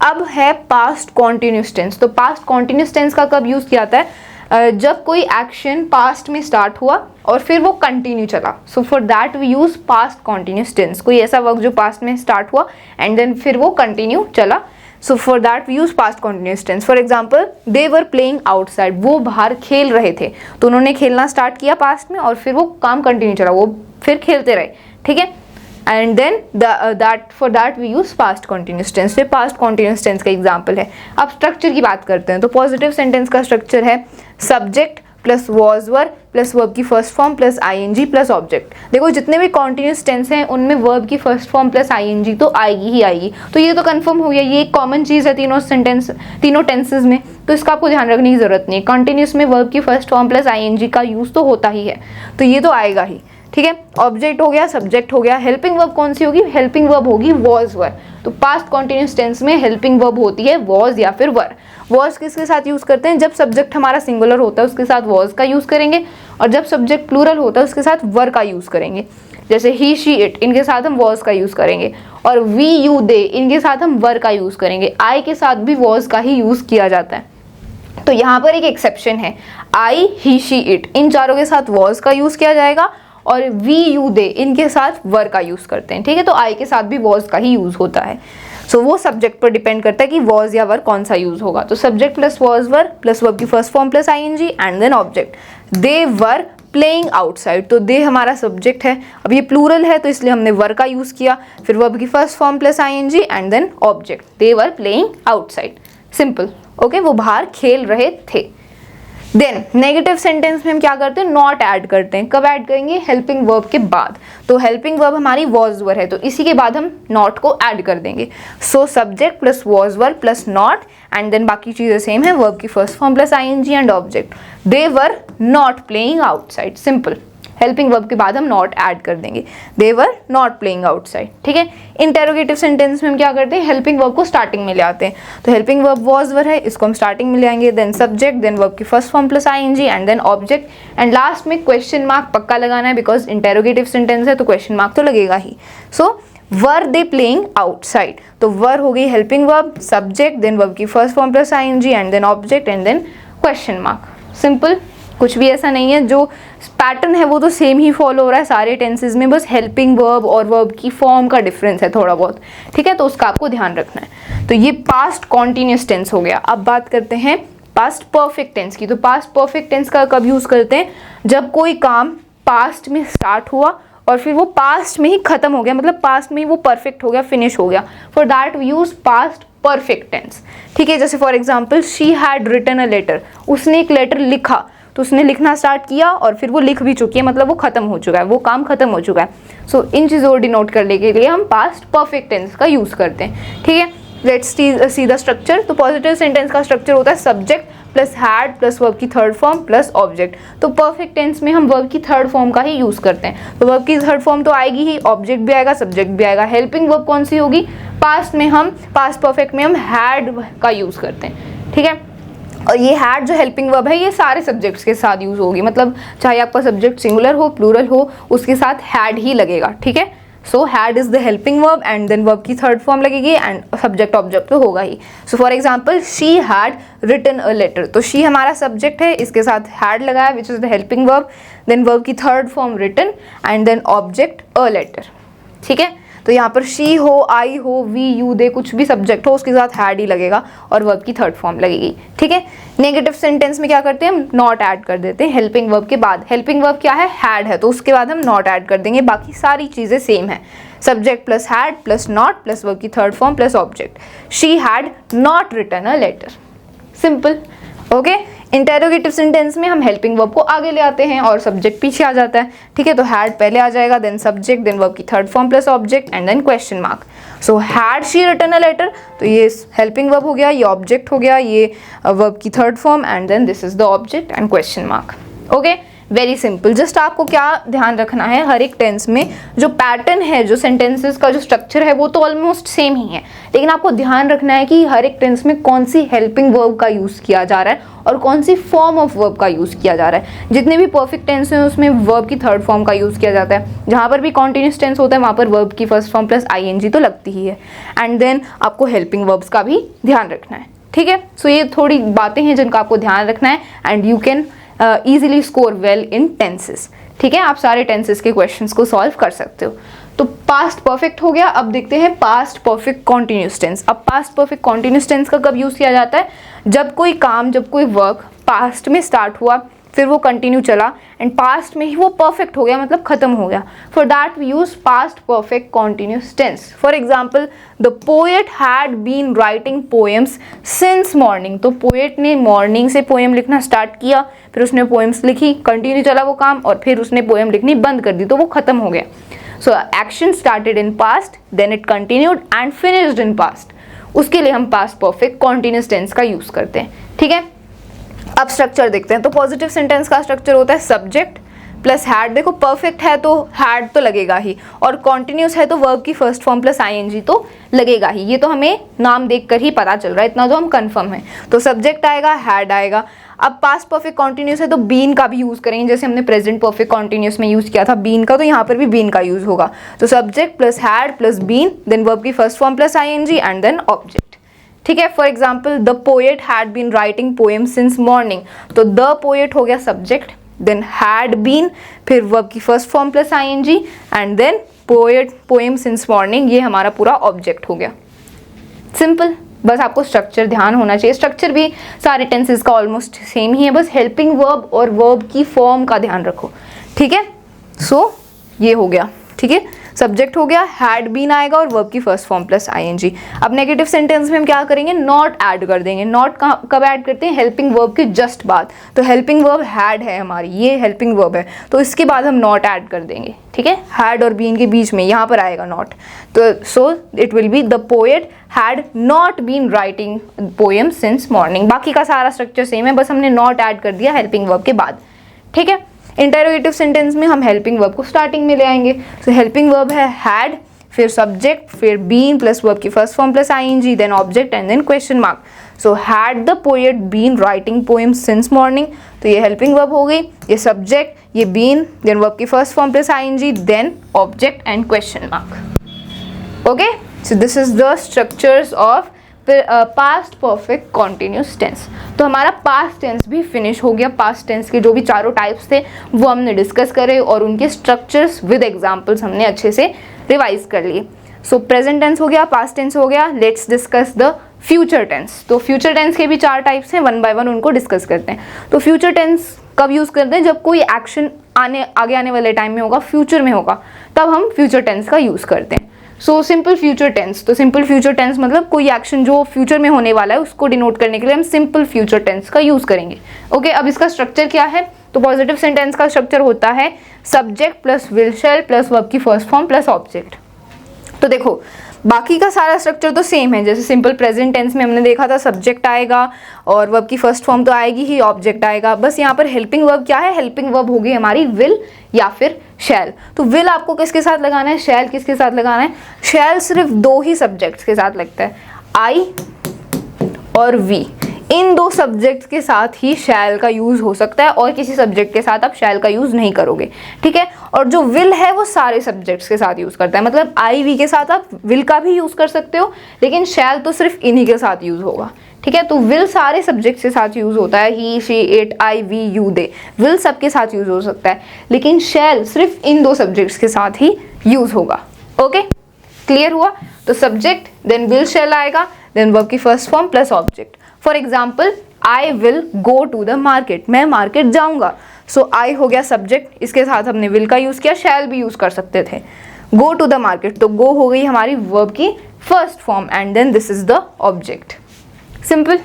S1: अब है पास्ट कॉन्टिन्यूस टेंस, तो पास्ट कॉन्टिन्यूस टेंस का कब यूज किया जाता है, जब कोई एक्शन पास्ट में स्टार्ट हुआ और फिर वो कंटिन्यू चला, so for that we use past continuous tense. कोई ऐसा वर्क जो पास्ट में स्टार्ट हुआ एंड देन फिर वो कंटिन्यू चला, so for that we use past continuous tense. For example they were playing outside, वो बाहर खेल रहे थे, तो उन्होंने खेलना स्टार्ट किया पास्ट में और फिर वो काम कंटिन्यू चला, वो फिर खेलते रहे, ठीक है। And then that for that we use past continuous tense. फिर पास्ट कॉन्टिन्यूस टेंस का एग्जाम्पल है। अब स्ट्रक्चर की बात करते हैं तो पॉजिटिव सेंटेंस का स्ट्रक्चर है subject plus was were plus verb की first form plus ING plus object. देखो जितने भी कॉन्टिन्यूस टेंस हैं उनमें वर्ब की फर्स्ट फॉर्म प्लस आईएनजी तो आएगी ही आएगी। तो ये तो कंफर्म हो गया, ये एक कॉमन चीज़ है तीनों टेंसेज में, तो इसका आपको ध्यान रखने की जरूरत नहीं है। कॉन्टिन्यूस में वर्ब की फर्स्ट फॉर्म प्लस आईएनजी का यूज तो होता ही है, तो ये तो आएगा ही। ठीक है, ऑब्जेक्ट हो गया, सब्जेक्ट हो गया। हेल्पिंग वर्ब कौन सी होगी? हेल्पिंग वर्ब होगी वॉज वर। तो पास्ट कॉन्टिन्यूस टेंस में हेल्पिंग वर्ब होती है वॉज या फिर वर। वॉज किसके साथ यूज करते हैं? जब सब्जेक्ट हमारा सिंगुलर होता है उसके साथ वॉज का यूज करेंगे, और जब सब्जेक्ट प्लूरल होता है उसके साथ वर का यूज करेंगे। जैसे ही शी इट, इनके साथ हम वॉज का यूज करेंगे, और वी यू दे, इनके साथ हम वर का यूज करेंगे। आई के साथ भी वॉज का ही यूज किया जाता है। तो यहाँ पर एक एक्सेप्शन है, आई ही शी इट, इन चारों के साथ वॉज का यूज किया जाएगा, और वी यू दे इनके साथ वर का यूज करते हैं। ठीक है, तो आई के साथ भी वॉज का ही यूज होता है। सो वो सब्जेक्ट पर डिपेंड करता है कि वॉज या वर कौन सा यूज होगा। तो subject plus was were plus verb की first form plus ING and then object. They were playing outside, तो दे हमारा सब्जेक्ट है, अब ये प्लूरल है तो इसलिए हमने वर का यूज किया, फिर वर्ब की first form plus ING and then object. They were playing outside, simple. Okay, वो बाहर खेल रहे थे। देन नेगेटिव सेंटेंस में हम क्या करते हैं? नॉट ऐड करते हैं। कब ऐड करेंगे? हेल्पिंग वर्ब के बाद। तो हेल्पिंग वर्ब हमारी वॉज वर है, तो इसी के बाद हम नॉट को ऐड कर देंगे। So subject plus was were plus not and then बाकी चीजें सेम है, वर्ब की first form plus ING and object. They were not playing outside, simple. Helping verb के बाद हम नॉट ऐड कर देंगे। They were not playing outside. ठीक है, इंटेरोगेटिव सेंटेंस में हम क्या करते हैं? हेल्पिंग वर्ब को स्टार्टिंग में ले आते हैं। तो हेल्पिंग वर्ब वॉज वर है, इसको हम स्टार्टिंग में ले आएंगे, देन सब्जेक्ट, देन वर्ब की first form plus ING and then object, and last में क्वेश्चन मार्क पक्का लगाना है, बिकॉज इंटेरोगेटिव सेंटेंस है तो क्वेश्चन मार्क तो लगेगा ही। सो वर दे प्लेइंग आउटसाइड, तो वर हो गई helping verb, subject, then verb की first form plus ING and then object and then question mark. Simple, कुछ भी ऐसा नहीं है, जो पैटर्न है वो तो सेम ही फॉलो हो रहा है सारे टेंसेज में, बस हेल्पिंग वर्ब और वर्ब की फॉर्म का डिफरेंस है थोड़ा बहुत। ठीक है, तो उसका आपको ध्यान रखना है। तो ये पास्ट कॉन्टिन्यूस टेंस हो गया। अब बात करते हैं पास्ट परफेक्ट टेंस की। तो पास्ट परफेक्ट टेंस का कब यूज करते हैं? जब कोई काम पास्ट में स्टार्ट हुआ और फिर वो पास्ट में ही खत्म हो गया, मतलब पास्ट में ही वो परफेक्ट हो गया, फिनिश हो गया। For that we use past perfect tense. ठीक है, जैसे for example she had written a letter, उसने एक लेटर लिखा, तो उसने लिखना स्टार्ट किया और फिर वो लिख भी चुकी है, मतलब वो खत्म हो चुका है, वो काम खत्म हो चुका है। सो इन चीज़ों को डिनोट करने के लिए हम पास्ट परफेक्ट टेंस का यूज करते हैं। ठीक है, लेट्स सी द स्ट्रक्चर। तो पॉजिटिव सेंटेंस का स्ट्रक्चर होता है subject plus had plus verb की थर्ड फॉर्म प्लस ऑब्जेक्ट। तो परफेक्ट टेंस में हम वर्ब की थर्ड फॉर्म का ही यूज करते हैं। तो वर्ब की थर्ड फॉर्म तो आएगी ही, ऑब्जेक्ट भी आएगा, सब्जेक्ट भी आएगा। हेल्पिंग वर्ब कौन सी होगी? पास्ट में हम पास्ट परफेक्ट में हम हैड का यूज करते हैं। ठीक है, और ये हैड जो हेल्पिंग वर्ब है ये सारे सब्जेक्ट्स के साथ यूज होगी, मतलब चाहे आपका सब्जेक्ट सिंगुलर हो प्लूरल हो उसके साथ हैड ही लगेगा। ठीक है, so had is the helping verb and then verb की थर्ड फॉर्म लगेगी एंड सब्जेक्ट ऑब्जेक्ट तो होगा ही। So for example she had written a letter, तो शी हमारा सब्जेक्ट है, इसके साथ हैड लगाया which is the helping verb, then verb की third form written and then object a letter. ठीक है, तो यहाँ पर शी हो, आई हो, वी यू दे, कुछ भी सब्जेक्ट हो उसके साथ हैड ही लगेगा और वर्ब की थर्ड फॉर्म लगेगी। ठीक है, नेगेटिव सेंटेंस में क्या करते हैं? हम नॉट ऐड कर देते हैं हेल्पिंग वर्ब के बाद। हेल्पिंग वर्ब क्या है? हैड है, तो उसके बाद हम नॉट ऐड कर देंगे, बाकी सारी चीजें सेम है। Subject plus had plus not plus verb की third form plus object. She had not written a letter, simple. Okay, interrogative sentence में हम हेल्पिंग वर्ब को आगे ले आते हैं और सब्जेक्ट पीछे आ जाता है। ठीक है, तो हैड पहले आ जाएगा, देन सब्जेक्ट, देन वर्ब की third form plus object and then question mark. So had she written a letter, तो ये हेल्पिंग वर्ब हो गया, ये ऑब्जेक्ट हो गया, ये वर्ब की third form and then this is the object and question mark. Okay, very simple. Just आपको क्या ध्यान रखना है, हर एक टेंस में जो पैटर्न है, जो सेंटेंसेस का जो स्ट्रक्चर है वो तो ऑलमोस्ट सेम ही है, लेकिन आपको ध्यान रखना है कि हर एक टेंस में कौन सी हेल्पिंग वर्ब का यूज किया जा रहा है और कौन सी फॉर्म ऑफ वर्ब का यूज किया जा रहा है। जितने भी परफेक्ट टेंस हैं उसमें वर्ब की थर्ड फॉर्म का यूज किया जाता है, जहां पर भी कॉन्टिन्यूस टेंस होता है वहां पर वर्ब की फर्स्ट फॉर्म प्लस आईएनजी तो लगती ही है, एंड देन आपको हेल्पिंग वर्ब्स का भी ध्यान रखना है। ठीक है, सो ये थोड़ी बातें हैं जिनका आपको ध्यान रखना है and you can easily score well in tenses। ठीक है, आप सारे टेंसेस के क्वेश्चंस को सॉल्व कर सकते हो। तो पास्ट परफेक्ट हो गया, अब देखते हैं पास्ट परफेक्ट कॉन्टिन्यूस टेंस। अब पास्ट परफेक्ट कॉन्टिन्यूस टेंस का कब यूज किया जाता है? जब कोई काम, जब कोई वर्क पास्ट में स्टार्ट हुआ, फिर वो कंटिन्यू चला एंड पास्ट में ही वो परफेक्ट हो गया, मतलब खत्म हो गया. For that we use past perfect continuous tense. For example the poet had been writing poems since morning. तो पोएट ने मॉर्निंग से पोएम लिखना स्टार्ट किया, फिर उसने पोएम्स लिखी, कंटिन्यू चला वो काम, और फिर उसने पोएम लिखनी बंद कर दी, तो वो खत्म हो गया. So action started in past, then it continued and finished in past. उसके लिए हम पास्ट परफेक्ट कॉन्टिन्यूस टेंस का यूज करते हैं. ठीक है, अब स्ट्रक्चर देखते हैं. तो पॉजिटिव सेंटेंस का स्ट्रक्चर होता है सब्जेक्ट प्लस हैड. देखो परफेक्ट है तो हैड तो लगेगा ही, और कॉन्टिन्यूस है तो वर्ब की फर्स्ट फॉर्म प्लस आईएनजी तो लगेगा ही. ये तो हमें नाम देखकर ही पता चल रहा है, इतना तो हम कंफर्म है. तो सब्जेक्ट आएगा, हैड आएगा. अब पास्ट परफेक्ट कॉन्टिन्यूस है तो बीन का भी यूज करेंगे, जैसे हमने प्रेजेंट परफेक्ट कॉन्टिन्यूस में यूज किया था बीन का, तो यहाँ पर भी बीन का यूज होगा. तो subject plus had plus been, then verb की first form plus ING and then object. ठीक है, for example the poet had been writing poem since morning. तो द पोएट हो गया सब्जेक्ट, देन हैड बीन, फिर verb की first form plus ING and then poet poem since morning, ये हमारा पूरा ऑब्जेक्ट हो गया. सिंपल, बस आपको स्ट्रक्चर ध्यान होना चाहिए. स्ट्रक्चर भी सारे टेंसेस का ऑलमोस्ट सेम ही है, बस हेल्पिंग वर्ब और वर्ब की फॉर्म का ध्यान रखो. ठीक है, सो ये हो गया. ठीक है, सब्जेक्ट हो गया, हैड बीन आएगा और वर्ब की फर्स्ट फॉर्म प्लस आईएनजी. अब नेगेटिव सेंटेंस में हम क्या करेंगे, नॉट ऐड कर देंगे. नॉट कब ऐड करते हैं, हेल्पिंग वर्ब के जस्ट बाद. तो हेल्पिंग वर्ब हैड है हमारी, ये हेल्पिंग वर्ब है, तो इसके बाद हम नॉट ऐड कर देंगे. ठीक है, हैड और बीन के बीच में यहाँ पर आएगा नॉट. तो so it will be the poet had not been writing poem since morning. बाकी का सारा स्ट्रक्चर सेम है, बस हमने नॉट ऐड कर दिया हेल्पिंग वर्ब के बाद. ठीक है, इंटेरोगेटिव सेंटेंस में हम हेल्पिंग वर्ब को स्टार्टिंग में ले आएंगे. सो हेल्पिंग वर्ब है हैड, फिर सब्जेक्ट, फिर बीन प्लस वर्ब की first form plus ING, then object and then question mark. So had the poet been writing poem since morning, तो ये हेल्पिंग वर्ब हो गई. ये सब्जेक्ट, ये बीन, देन वर्ब की first form plus ING, then object and question mark. Okay, so this is the structures of past perfect continuous tense. तो हमारा past tense भी फिनिश हो गया. पास्ट टेंस के जो भी चारों टाइप्स थे वो हमने डिस्कस करे और उनके स्ट्रक्चर्स विद एग्जांपल्स हमने अच्छे से रिवाइज कर लिए. सो प्रेजेंट टेंस हो गया, पास्ट टेंस हो गया. Let's discuss the future tense. तो फ्यूचर टेंस के भी 4 टाइप्स हैं, वन बाय वन उनको डिस्कस करते हैं. तो फ्यूचर टेंस कब यूज़ करते हैं, जब कोई एक्शन आगे आने वाले टाइम में होगा, फ्यूचर में होगा, तब हम फ्यूचर टेंस का यूज़ करते हैं. So simple future tense. तो सिंपल फ्यूचर टेंस मतलब कोई एक्शन जो फ्यूचर में होने वाला है उसको डिनोट करने के लिए हम सिंपल फ्यूचर टेंस का यूज करेंगे. ओके, अब इसका स्ट्रक्चर क्या है. तो पॉजिटिव सेंटेंस का स्ट्रक्चर होता है subject plus will shall plus verb की फर्स्ट फॉर्म प्लस ऑब्जेक्ट. तो देखो बाकी का सारा स्ट्रक्चर तो सेम है. जैसे सिंपल प्रेजेंट टेंस में हमने देखा था सब्जेक्ट आएगा और वर्ब की फर्स्ट फॉर्म तो आएगी ही, ऑब्जेक्ट आएगा. बस यहाँ पर हेल्पिंग वर्ब क्या है, हेल्पिंग वर्ब होगी हमारी विल या फिर शैल. तो विल आपको किसके साथ लगाना है, शैल किसके साथ लगाना है. शैल सिर्फ 2 ही सब्जेक्ट्स के साथ लगता है, आई और वी. इन 2 सब्जेक्ट्स के साथ ही शैल का यूज हो सकता है और किसी सब्जेक्ट के साथ आप शैल का यूज नहीं करोगे. ठीक है, और जो विल है वो सारे सब्जेक्ट्स के साथ यूज करता है. मतलब आई वी के साथ आप विल का भी यूज कर सकते हो, लेकिन शैल तो सिर्फ इन्हीं के साथ यूज होगा. ठीक है, तो विल सारे सब्जेक्ट्स के साथ यूज होता है, he she it I we you they. Will सबके साथ यूज हो सकता है, लेकिन शैल सिर्फ इन 2 सब्जेक्ट्स के साथ ही यूज होगा. ओके, क्लियर हुआ. तो सब्जेक्ट, देन विल शैल आएगा, देन वर्ब की first form plus object. For example I will go to the market, मैं मार्केट जाऊंगा. सो आई हो गया सब्जेक्ट, इसके साथ हमने विल का यूज किया, शैल भी यूज कर सकते थे. गो टू द मार्केट, तो गो हो गई हमारी वर्ब की first form and then this is the object. Simple.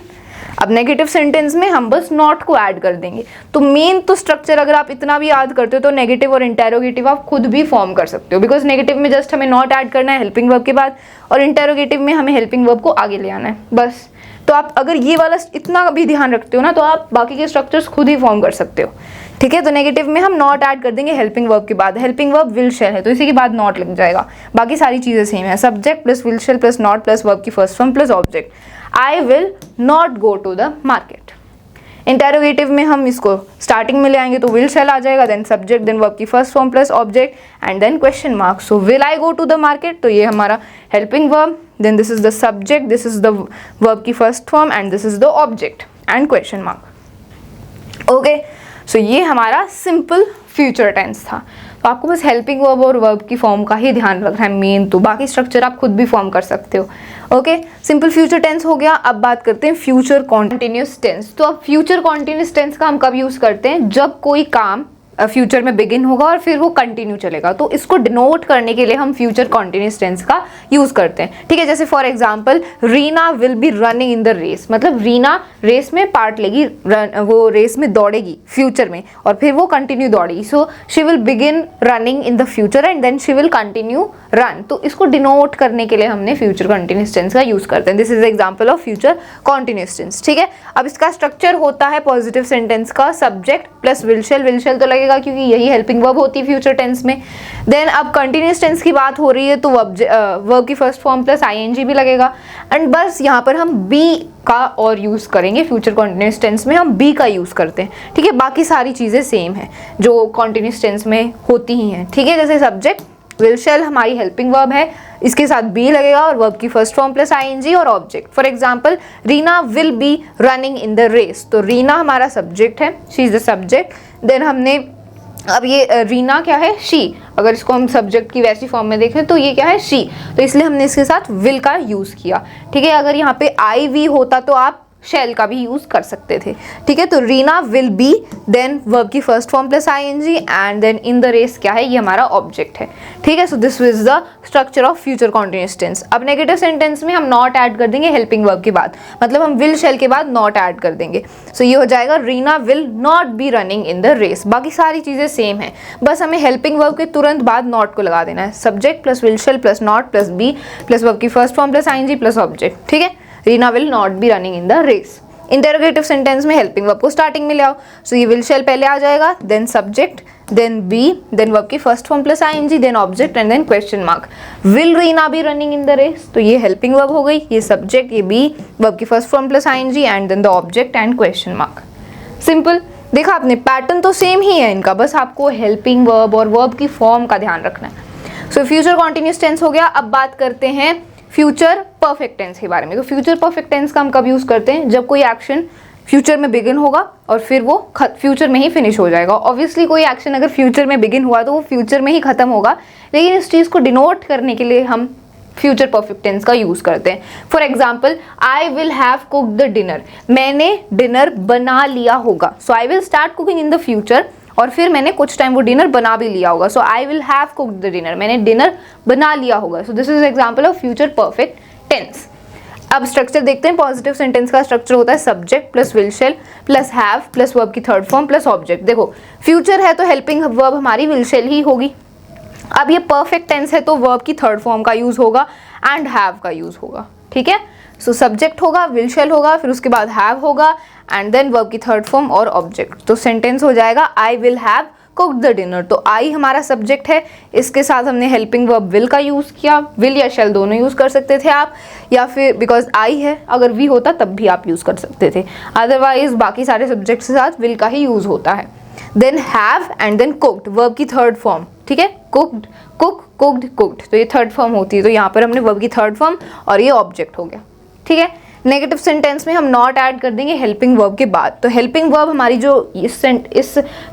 S1: अब नेगेटिव सेंटेंस में हम बस नॉट को ऐड कर देंगे. तो मेन तो स्ट्रक्चर अगर आप इतना भी याद करते हो तो नेगेटिव और इंटेरोगेटिव आप खुद भी फॉर्म कर सकते हो. बिकॉज नेगेटिव में जस्ट हमें नॉट ऐड करना है हेल्पिंग वर्ब के बाद, और इंटेरोगेटिव में हमें हेल्पिंग वर्ब को आगे ले आना है बस. तो आप अगर ये वाला इतना भी ध्यान रखते हो ना, तो आप बाकी के स्ट्रक्चर्स खुद ही फॉर्म कर सकते हो. ठीक है, तो नेगेटिव में हम नॉट ऐड कर देंगे हेल्पिंग वर्ब के बाद. हेल्पिंग वर्ब विल शैल है तो इसी के बाद नॉट लग जाएगा. बाकी सारी चीज़ें सेम है, subject plus will shall plus not plus verb की first form plus object. I will not go to the market. Interrogative में हम इसको स्टार्टिंग में ले आएंगे तो विल शैल आ जाएगा, देन सब्जेक्ट, देन वर्ब की first form plus object and then question mark. So will I go to the market, तो ये हमारा helping verb, then this is the subject, this is the verb की first form and this is the object and question mark. Okay, so ये हमारा simple future tense था। तो आपको बस हेल्पिंग वर्ब और वर्ब की फॉर्म का ही ध्यान रखना है मेन, तो बाकी स्ट्रक्चर आप खुद भी फॉर्म कर सकते हो। ओके, सिंपल फ्यूचर टेंस हो गया। अब बात करते हैं फ्यूचर कॉन्टिन्यूस टेंस। तो अब फ्यूचर कॉन्टिन्यूस टेंस का हम कब यूज करते हैं, जब कोई काम फ्यूचर में बिगिन होगा और फिर वो कंटिन्यू चलेगा, तो इसको डिनोट करने के लिए हम फ्यूचर कॉन्टिन्यूस टेंस का यूज करते हैं। ठीक है, जैसे for example Reena will be running in the race, मतलब रीना रेस में पार्ट लेगी, वो रेस में दौड़ेगी फ्यूचर में और फिर वो कंटिन्यू दौड़ेगी। So she will begin running in the future and then she will continue run. तो इसको डिनोट करने के लिए हमने फ्यूचर कॉन्टिन्यूस टेंस का यूज करते हैं। This is example of future continuous tense. ठीक है, अब इसका स्ट्रक्चर होता है पॉजिटिव सेंटेंस का subject plus will shall. Will shall तो लगेगा क्योंकि यही हेल्पिंग वर्ब होती है फ्यूचर टेंस में। देन अब कंटिन्यूस टेंस की बात हो रही है तो वर्ब की फर्स्ट फॉर्म प्लस आईएनजी भी लगेगा। एंड बस यहाँ पर हम बी का और यूज करेंगे, फ्यूचर कॉन्टिन्यूस टेंस में हम बी का यूज करते हैं। ठीक है, बाकी सारी चीजें सेम है जो कॉन्टिन्यूस टेंस में होती ही हैं। ठीक है, जैसे सब्जेक्ट विल शेल हमारी हेल्पिंग वर्ब है, इसके साथ बी लगेगा और वर्ब की फर्स्ट फॉर्म प्लस आईएनजी और object. For example Reena will be running in the race, तो रीना हमारा सब्जेक्ट है, she is the subject. Then हमने अब ये रीना क्या है, शी, अगर इसको हम सब्जेक्ट की वैसी फॉर्म में देखें तो ये क्या है, शी, तो इसलिए हमने इसके साथ विल का यूज किया। ठीक है, अगर यहाँ पे आई वी होता तो आप शेल का भी यूज कर सकते थे। ठीक है, तो Reena will be, then verb की first form plus ING and then in the race क्या है, ये हमारा ऑब्जेक्ट है। ठीक है, so this is the structure of future continuous tense. अब नेगेटिव सेंटेंस में हम नॉट ऐड कर देंगे हेल्पिंग वर्ब के बाद, मतलब हम विल शेल के बाद नॉट ऐड कर देंगे। सो ये हो जाएगा Reena will not be running in the race. बाकी सारी चीजें सेम है, बस हमें हेल्पिंग वर्ब के तुरंत बाद नॉट को लगा देना है। Subject plus will shall plus not plus be plus verb की first form plus ING plus object. ठीक है, Reena will not be running in the race. Interrogative sentence में हेल्पिंग वर्ब को स्टार्टिंग में ले आओ, सो ये विल शेल पहले आ जाएगा, then subject, then be, then verb की first form plus ING, then object and then question mark. Will Reena be running in the race, तो ये हेल्पिंग वर्ब हो गई, ये सब्जेक्ट, ये बी, वर्ब की first form plus ING and then the object and question mark. Simple, देखा आपने, pattern तो सेम ही है इनका, बस आपको हेल्पिंग वर्ब और वर्ब की फॉर्म का ध्यान रखना है। सो फ्यूचर कॉन्टिन्यूस टेंस हो गया। अब बात करते हैं फ्यूचर परफेक्ट टेंस के बारे में। तो फ्यूचर परफेक्ट टेंस का हम कब यूज करते हैं, जब कोई एक्शन फ्यूचर में बिगिन होगा और फिर वो फ्यूचर में ही फिनिश हो जाएगा। ऑब्वियसली कोई एक्शन अगर फ्यूचर में बिगिन हुआ तो वो फ्यूचर में ही खत्म होगा, लेकिन इस चीज को डिनोट करने के लिए हम फ्यूचर परफेक्ट टेंस का यूज करते हैं। For example, I will have cooked the dinner, मैंने डिनर बना लिया होगा। So I will start cooking in the future और फिर मैंने कुछ टाइम वो डिनर बना भी लिया होगा। So I will have cooked the dinner, मैंने डिनर बना लिया होगा। So this is example of future perfect tense. अब स्ट्रक्चर देखते हैं। पॉजिटिव सेंटेंस का स्ट्रक्चर होता है subject plus will shall plus have plus verb की थर्ड फॉर्म प्लस ऑब्जेक्ट। देखो फ्यूचर है तो हेल्पिंग वर्ब हमारी विल शेल ही होगी। अब ये परफेक्ट टेंस है तो वर्ब की थर्ड फॉर्म का यूज होगा एंड हैव का यूज होगा। ठीक है, सो सब्जेक्ट होगा, विल शेल होगा, फिर उसके बाद हैव होगा एंड देन वर्ब की थर्ड फॉर्म और ऑब्जेक्ट। तो सेंटेंस हो जाएगा आई will have cooked the dinner. तो आई हमारा सब्जेक्ट है, इसके साथ हमने हेल्पिंग वर्ब विल का यूज किया। विल या शेल दोनों यूज कर सकते थे आप, या फिर बिकॉज आई है अगर वी होता तब भी आप यूज कर सकते थे, अदरवाइज बाकी सारे सब्जेक्ट के साथ विल का ही यूज होता है। Then have and then cooked, verb की थर्ड फॉर्म। ठीक है, कुक्ड, कुक, कुक्ड, कुक्ड, तो ये थर्ड फॉर्म होती है, तो यहाँ पर हमने वर्ब की थर्ड फॉर्म और ये ऑब्जेक्ट हो गया। ठीक है, नेगेटिव सेंटेंस में हम नॉट ऐड कर देंगे हेल्पिंग वर्ब के बाद। तो हेल्पिंग वर्ब हमारी जो इस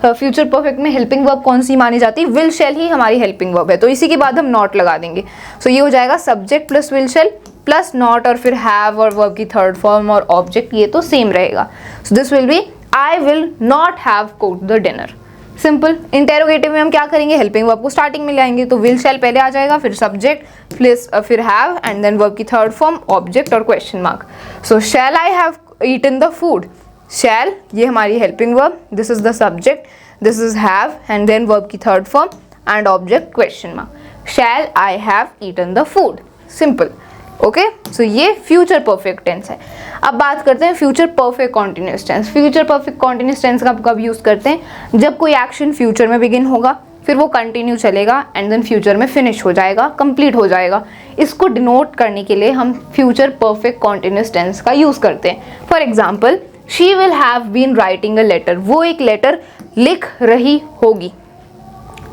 S1: फ्यूचर परफेक्ट में हेल्पिंग वर्ब कौन सी मानी जाती है, विल शेल ही हमारी हेल्पिंग वर्ब है, तो इसी के बाद हम नॉट लगा देंगे। सो ये हो जाएगा subject plus will shall plus not और फिर हैव और वर्ब की थर्ड फॉर्म और ऑब्जेक्ट, ये तो सेम रहेगा। So this will be I will not have cooked the dinner. Simple. Interrogative में हम क्या करेंगे, हेल्पिंग वर्ब को स्टार्टिंग में लाएंगे, तो विल शेल पहले आ जाएगा, फिर सब्जेक्ट प्लस फिर हैव एंड देन वर्ब की थर्ड फॉर्म, ऑब्जेक्ट और question mark. So shall I have eaten the food, shall ये हमारी helping verb, this is the subject, this is have and then verb की third form and object question mark. Shall I have eaten the food. Simple. Okay, so ये future perfect tense है। अब बात करते हैं future perfect continuous tense. Future perfect continuous tense का कब use करते हैं, जब कोई एक्शन फ्यूचर में बिगिन होगा, फिर वो कंटिन्यू चलेगा एंड देन फ्यूचर में फिनिश हो जाएगा, कंप्लीट हो जाएगा। इसको डिनोट करने के लिए हम फ्यूचर परफेक्ट कॉन्टिन्यूस टेंस का यूज करते हैं। For example, she will have been writing a letter, वो एक लेटर लिख रही होगी।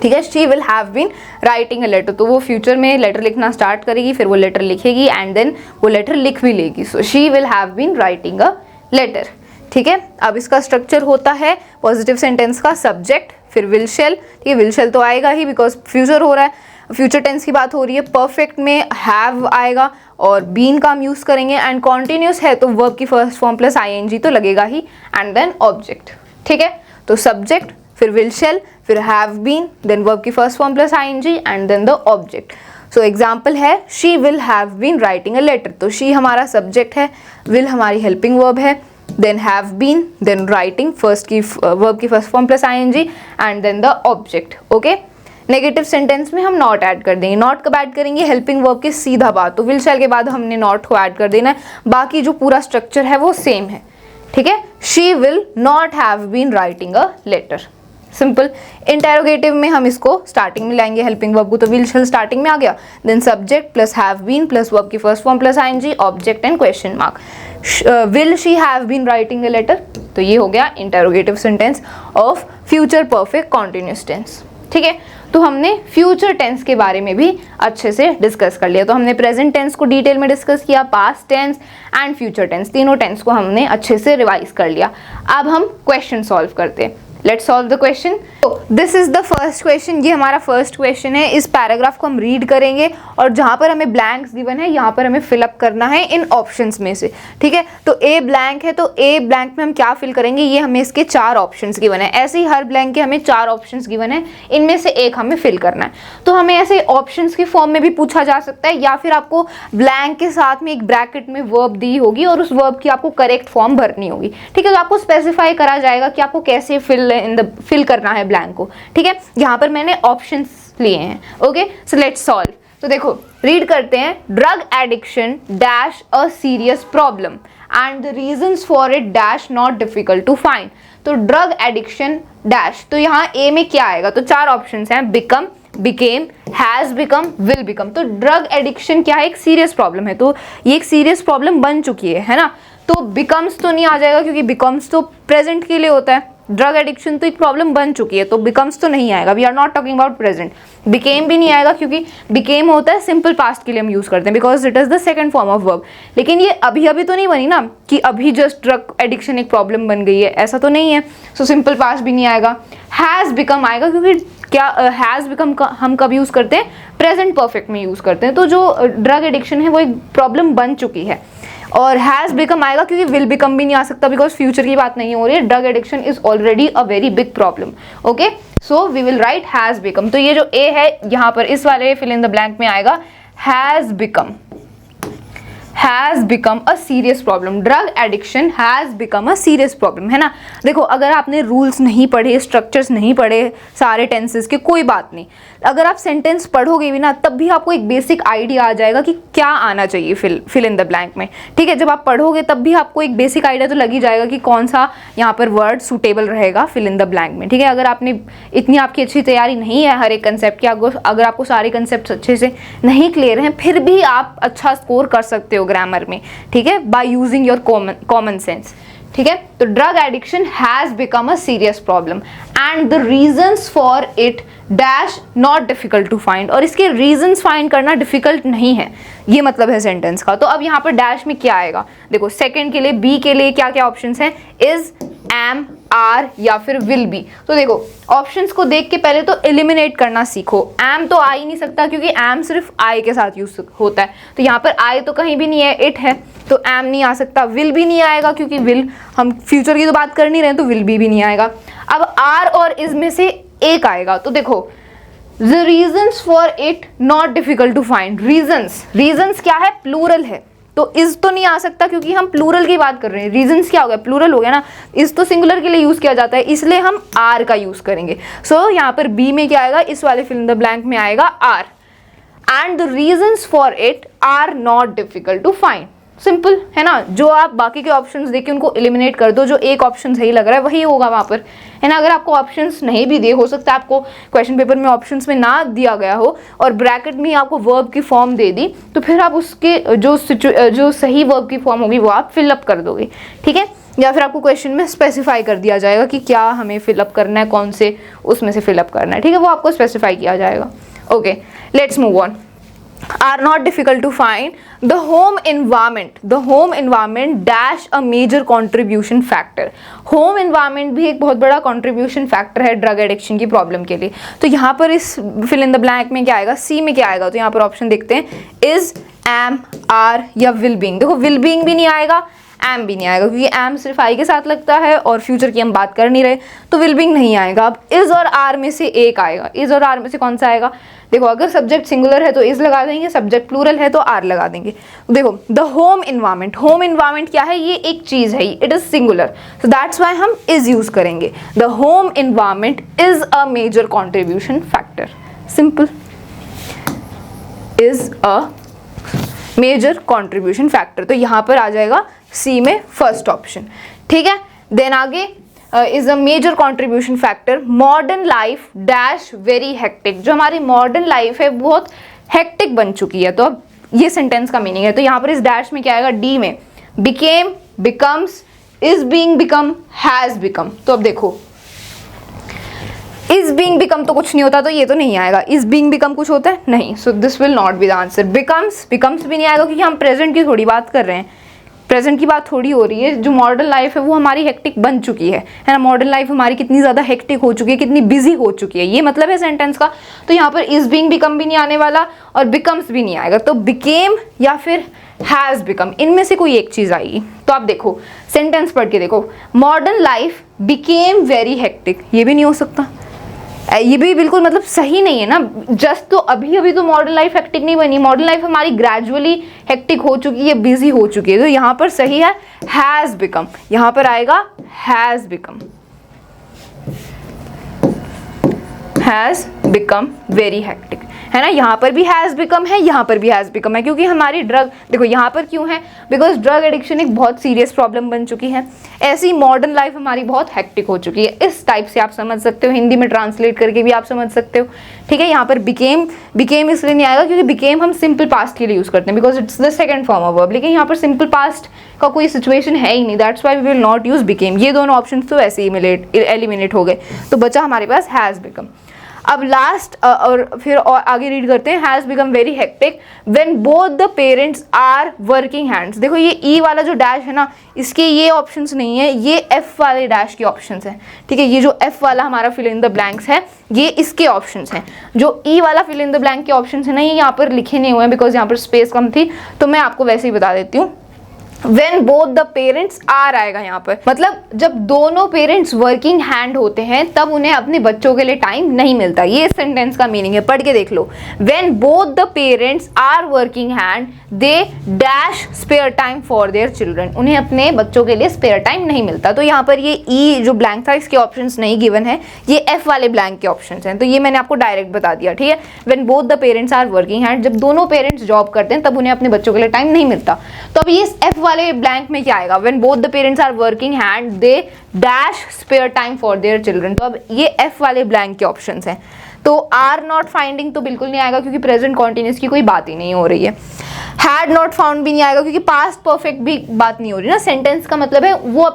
S1: ठीक है, she will have been writing a letter, तो वो फ्यूचर में लेटर लिखना स्टार्ट करेगी, फिर वो लेटर लिखेगी एंड देन वो लेटर लिख भी लेगी। So she will have been writing a letter. ठीक है। अब इसका स्ट्रक्चर होता है पॉजिटिव सेंटेंस का सब्जेक्ट, फिर विल शेल, ठीक है, विल शेल तो आएगा ही बिकॉज फ्यूचर हो रहा है, फ्यूचर टेंस की बात हो रही है। परफेक्ट में हैव आएगा और बीन का हम यूज करेंगे, एंड कॉन्टिन्यूस है तो वर्ब की फर्स्ट फॉर्म प्लस आईएनजी तो लगेगा ही, एंड देन ऑब्जेक्ट, ठीक है। तो सब्जेक्ट, फिर विल शेल, फिर हैव बीन, देन वर्ब की first form plus ING and then the object. So example है she will have been writing a letter, तो शी हमारा सब्जेक्ट है, विल हमारी हेल्पिंग वर्ब है, then have been, then writing first की verb की first form plus ING and then the object, okay. Negative sentence में हम नॉट ऐड कर देंगे, नॉट कब ऐड करेंगे, हेल्पिंग वर्ब के सीधा बाद, तो विल शैल के बाद हमने नॉट को ऐड कर देना है, बाकी जो पूरा स्ट्रक्चर है वो सेम है, ठीक है। She will not have been writing a letter, simple. Interrogative में हम इसको स्टार्टिंग में लाएंगे हेल्पिंग वर्ब को, तो विल शैल स्टार्टिंग में आ गया, then subject plus have been plus verb की first form plus ING, object and question mark. Will she have been writing a letter, तो ये हो गया interrogative sentence of future perfect continuous tense, ठीक है। तो हमने फ्यूचर टेंस के बारे में भी अच्छे से डिस्कस कर लिया। तो हमने प्रेजेंट टेंस को डिटेल में डिस्कस किया, past tense and future tense, तीनों टेंस को हमने अच्छे से रिवाइज कर लिया। अब हम क्वेश्चन सॉल्व करते हैं। Let's solve the question. This is the first question, ये हमारा फर्स्ट क्वेश्चन है। इस पैराग्राफ को हम रीड करेंगे और जहां पर हमें ब्लैंक्स गिवन है यहाँ पर हमें फिलअप करना है इन ऑप्शंस में से, ठीक है। तो ए ब्लैंक है, तो ए ब्लैंक में हम क्या फिल करेंगे, ये हमें इसके 4 ऑप्शंस गिवन है। ऐसे ही हर ब्लैंक के हमें 4 ऑप्शंस गिवन है, इनमें से एक हमें फिल करना है। तो हमें ऐसे ऑप्शंस की फॉर्म में भी पूछा जा सकता है, या फिर आपको ब्लैंक के साथ में एक ब्रैकेट में वर्ब दी होगी और उस वर्ब की आपको करेक्ट फॉर्म भरनी होगी, ठीक है। तो आपको स्पेसिफाई करा जाएगा कि आपको कैसे फिल करना है ब्लैंक को, ठीक है। यहाँ पर मैंने ऑप्शंस लिए हैं, ओके। So let's solve. तो देखो रीड करते हैं, drug addiction dash a serious problem and the reasons for it dash not difficult to find. तो ड्रग एडिक्शन डैश, तो यहाँ ए में क्या आएगा, तो 4 ऑप्शंस हैं, become, became, has become, will become. तो ड्रग एडिक्शन क्या है, एक सीरियस प्रॉब्लम है, तो ये एक सीरियस प्रॉब्लम बन चुकी है ना। तो बिकम्स तो नहीं आ जाएगा क्योंकि बिकम्स तो प्रेजेंट के लिए होता है, ड्रग एडिक्शन तो एक प्रॉब्लम बन चुकी है, तो बिकम्स तो नहीं आएगा, we are not talking about present. Became भी नहीं आएगा क्योंकि बिकेम होता है सिंपल पास्ट के लिए हम यूज करते हैं, because it is the second form of verb. लेकिन ये अभी अभी तो नहीं बनी ना कि अभी जस्ट ड्रग एडिक्शन एक प्रॉब्लम बन गई है, ऐसा तो नहीं है। सो सिंपल पास्ट भी नहीं आएगा। हैज बिकम आएगा क्योंकि क्या हैज बिकम हम कब यूज करते हैं, प्रेजेंट परफेक्ट में यूज करते हैं। तो जो ड्रग एडिक्शन है वो एक प्रॉब्लम बन चुकी है। और हैज बिकम आएगा क्योंकि विल बिकम भी नहीं आ सकता, बिकॉज फ्यूचर की बात नहीं हो रही है, drug addiction is already a very big problem, okay. So we will write has become. तो ये जो ए है यहाँ पर इस वाले फिल इन द ब्लैंक में आएगा has become a serious problem. Drug addiction has become a serious problem, है ना। देखो अगर आपने रूल्स नहीं पढ़े, स्ट्रक्चर्स नहीं पढ़े सारे टेंसेस के, कोई बात नहीं, अगर आप सेंटेंस पढ़ोगे भी ना तब भी आपको एक बेसिक आइडिया आ जाएगा कि क्या आना चाहिए फिल इन द ब्लैंक में, ठीक है। जब आप पढ़ोगे तब भी आपको एक बेसिक आइडिया तो लग ही जाएगा कि कौन सा यहाँ पर वर्ड सूटेबल रहेगा फिल इन द ब्लैंक में, ठीक है। अगर आपने इतनी आपकी अच्छी तैयारी नहीं है हर एक कंसेप्ट की, अगर आपको सारे कंसेप्ट अच्छे से नहीं क्लियर हैं, फिर भी आप अच्छा स्कोर कर सकते हो ग्रामर में, ठीक है, by using your common sense, ठीक है। तो drug addiction has become a serious problem and the reasons for it dash not difficult to find. और इसके रीजंस फाइंड करना डिफिकल्ट नहीं है, ये मतलब है सेंटेंस का। तो अब यहाँ पर डैश में क्या आएगा, देखो सेकंड के लिए, बी के लिए क्या क्या ऑप्शंस हैं, इज, एम, आर या फिर विल बी। तो देखो ऑप्शंस को देख के पहले तो एलिमिनेट करना सीखो। एम तो आ ही नहीं सकता क्योंकि एम सिर्फ आई के साथ यूज होता है, तो यहाँ पर आई तो कहीं भी नहीं है, इट है, तो एम नहीं आ सकता। विल भी नहीं आएगा क्योंकि विल हम फ्यूचर की तो बात कर नहीं रहे, तो विल भी नहीं आएगा। अब आर और इज में से एक आएगा। तो देखो the reasons for it not difficult to find, reasons क्या है, प्लूरल है, तो इज तो नहीं आ सकता क्योंकि हम प्लूरल की बात कर रहे हैं। रीजंस क्या हो गया, प्लूरल हो गया ना, इज तो सिंगुलर के लिए यूज किया जाता है, इसलिए हम आर का यूज करेंगे। सो यहाँ पर बी में क्या आएगा, इस वाले फिल इन द ब्लैंक में आएगा are, and the reasons for it are not difficult to find. Simple है ना। जो आप बाकी के ऑप्शंस देख के उनको एलिमिनेट कर दो, जो एक ऑप्शन सही लग रहा है वही होगा वहां पर, है ना। अगर आपको ऑप्शंस नहीं भी दिए, हो सकता है आपको क्वेश्चन पेपर में ऑप्शंस में ना दिया गया हो और ब्रैकेट में आपको वर्ब की फॉर्म दे दी, तो फिर आप उसके जो सही वर्ब की फॉर्म होगी वो आप फिलअप कर दोगे, ठीक है। या फिर आपको क्वेश्चन में स्पेसिफाई कर दिया जाएगा कि क्या हमें फिलअप करना है, कौन से उसमें से फिलअप करना है, ठीक है, वो आपको स्पेसिफाई किया जाएगा। Okay, let's move on. are not difficult to find. The home environment dash a major contribution factor. Home environment भी एक बहुत बड़ा contribution factor है ड्रग एडिक्शन की प्रॉब्लम के लिए. तो यहाँ पर इस फिल इन द ब्लैंक में क्या आएगा, सी में क्या आएगा, तो यहाँ पर ऑप्शन देखते हैं, इज, एम, आर या विल बीइंग. देखो विल बीइंग भी नहीं आएगा, एम भी नहीं आएगा, क्योंकि एम सिर्फ आई के साथ लगता है और फ्यूचर की हम बात कर नहीं रहे, तो विल बीइंग नहीं आएगा. अब इज और आर में से एक आएगा. इज और आर में से कौन सा आएगा, देखो अगर सब्जेक्ट सिंगुलर है तो इज लगा देंगे, सब्जेक्ट प्लूरल है तो आर लगा देंगे. देखो द होम इन्वायरमेंट क्या है, ये एक चीज है, it is singular, so that's why हम इज यूज करेंगे. The home environment is a major contribution factor. Simple, is a major contribution factor. तो यहां पर आ जाएगा सी में फर्स्ट ऑप्शन. ठीक है, देन आगे is a major contribution factor. Modern life dash very hectic. जो हमारी मॉडर्न लाइफ है बहुत हेक्टिक बन चुकी है. तो अब ये सेंटेंस का मीनिंग है, तो यहाँ पर इस डैश में क्या आएगा, डी में became, becomes, is being, become, has become. तो अब देखो इज बीइंग बिकम तो कुछ नहीं होता, तो ये तो नहीं आएगा. इज बीइंग बिकम कुछ होता है, नहीं, सो this will not be the answer. Becomes भी नहीं आएगा, क्योंकि हम प्रेजेंट की थोड़ी बात कर रहे हैं, प्रेजेंट की बात थोड़ी हो रही है. जो मॉडर्न लाइफ है वो हमारी हेक्टिक बन चुकी है ना. मॉडर्न लाइफ हमारी कितनी ज़्यादा हेक्टिक हो चुकी है, कितनी बिजी हो चुकी है, ये मतलब है सेंटेंस का. तो यहाँ पर इज बीइंग बिकम भी नहीं आने वाला और बिकम्स भी नहीं आएगा. तो बिकेम या फिर हैज़ बिकम, इनमें से कोई एक चीज़ आएगी. तो आप देखो सेंटेंस पढ़ के देखो, modern life became very hectic, ये भी नहीं हो सकता. ये भी बिल्कुल मतलब सही नहीं है ना. जस्ट तो अभी तो मॉडर्न लाइफ हेक्टिक नहीं बनी, मॉडर्न लाइफ हमारी ग्रेजुअली हेक्टिक हो चुकी है, बिजी हो चुकी है. तो यहाँ पर सही है हैज बिकम. यहाँ पर आएगा हैज बिकम वेरी हेक्टिक, है ना. यहाँ पर भी हैज बिकम है, यहाँ पर भी हैज बिकम है, क्योंकि हमारी ड्रग, देखो यहाँ पर क्यों है, बिकॉज ड्रग एडिक्शन एक बहुत सीरियस प्रॉब्लम बन चुकी है. ऐसी मॉडर्न लाइफ हमारी बहुत हेक्टिक हो चुकी है. इस टाइप से आप समझ सकते हो, हिंदी में ट्रांसलेट करके भी आप समझ सकते हो. ठीक है, यहाँ पर बिकेम इसलिए नहीं आएगा क्योंकि बिकेम हम सिंपल पास्ट के लिए यूज करते हैं, because it's the second form of verb. लेकिन यहाँ पर सिंपल पास्ट का कोई सिचुएशन है ही नहीं, that's why we will not use became. ये दोनों ऑप्शन तो ऐसे ही एलिमिनेट हो गए, तो बचा हमारे पास हैज बिकम. अब लास्ट और फिर और आगे रीड करते हैं. Has become very hectic when both the parents are working hands. देखो ये ई वाला जो डैश है ना, इसके ये ऑप्शंस नहीं है, ये एफ वाले डैश के ऑप्शंस हैं. ठीक है, ये जो एफ वाला हमारा फिल इन द ब्लैंक्स है, ये इसके ऑप्शंस हैं. जो ई वाला फिल इन द ब्लैंक के ऑप्शंस है ना, ये यहाँ पर लिखे नहीं हुए हैं, बिकॉज यहाँ पर स्पेस कम थी, तो मैं आपको वैसे ही बता देती हूँ. When both the parents are आएगा यहाँ पर, मतलब जब दोनों पेरेंट्स वर्किंग हैंड होते हैं तब उन्हें अपने बच्चों के लिए टाइम नहीं मिलता. ये सेंटेंस का मीनिंग है, पढ़ के देख लो. When both the parents are working hand, they dash spare time for their children. उन्हें अपने बच्चों के लिए स्पेयर टाइम नहीं मिलता. तो यहाँ पर ये ई जो ब्लैंक था इसके ऑप्शंस नहीं गिवन है, ये एफ वाले ब्लैंक के ऑप्शंस हैं. तो ये मैंने आपको डायरेक्ट बता दिया. ठीक है, When both the parents are working hand, जब दोनों पेरेंट्स जॉब करते हैं तब उन्हें अपने बच्चों के लिए टाइम नहीं मिलता. तो अब ये एफ वाले ब्लैंक में क्या आएगा, when both the parents are working hand they dash spare time for their children. तो अब ये एफ वाले ब्लैंक के ऑप्शंस हैं. तो आर नॉट फाइंडिंग तो बिल्कुल नहीं आएगा, क्योंकि प्रेजेंट कॉन्टिन्यूस की कोई बात ही नहीं हो रही है. हैड नॉट फाउंड भी नहीं आएगा, क्योंकि पास्ट परफेक्ट भी बात नहीं हो रही ना. सेंटेंस का मतलब है वो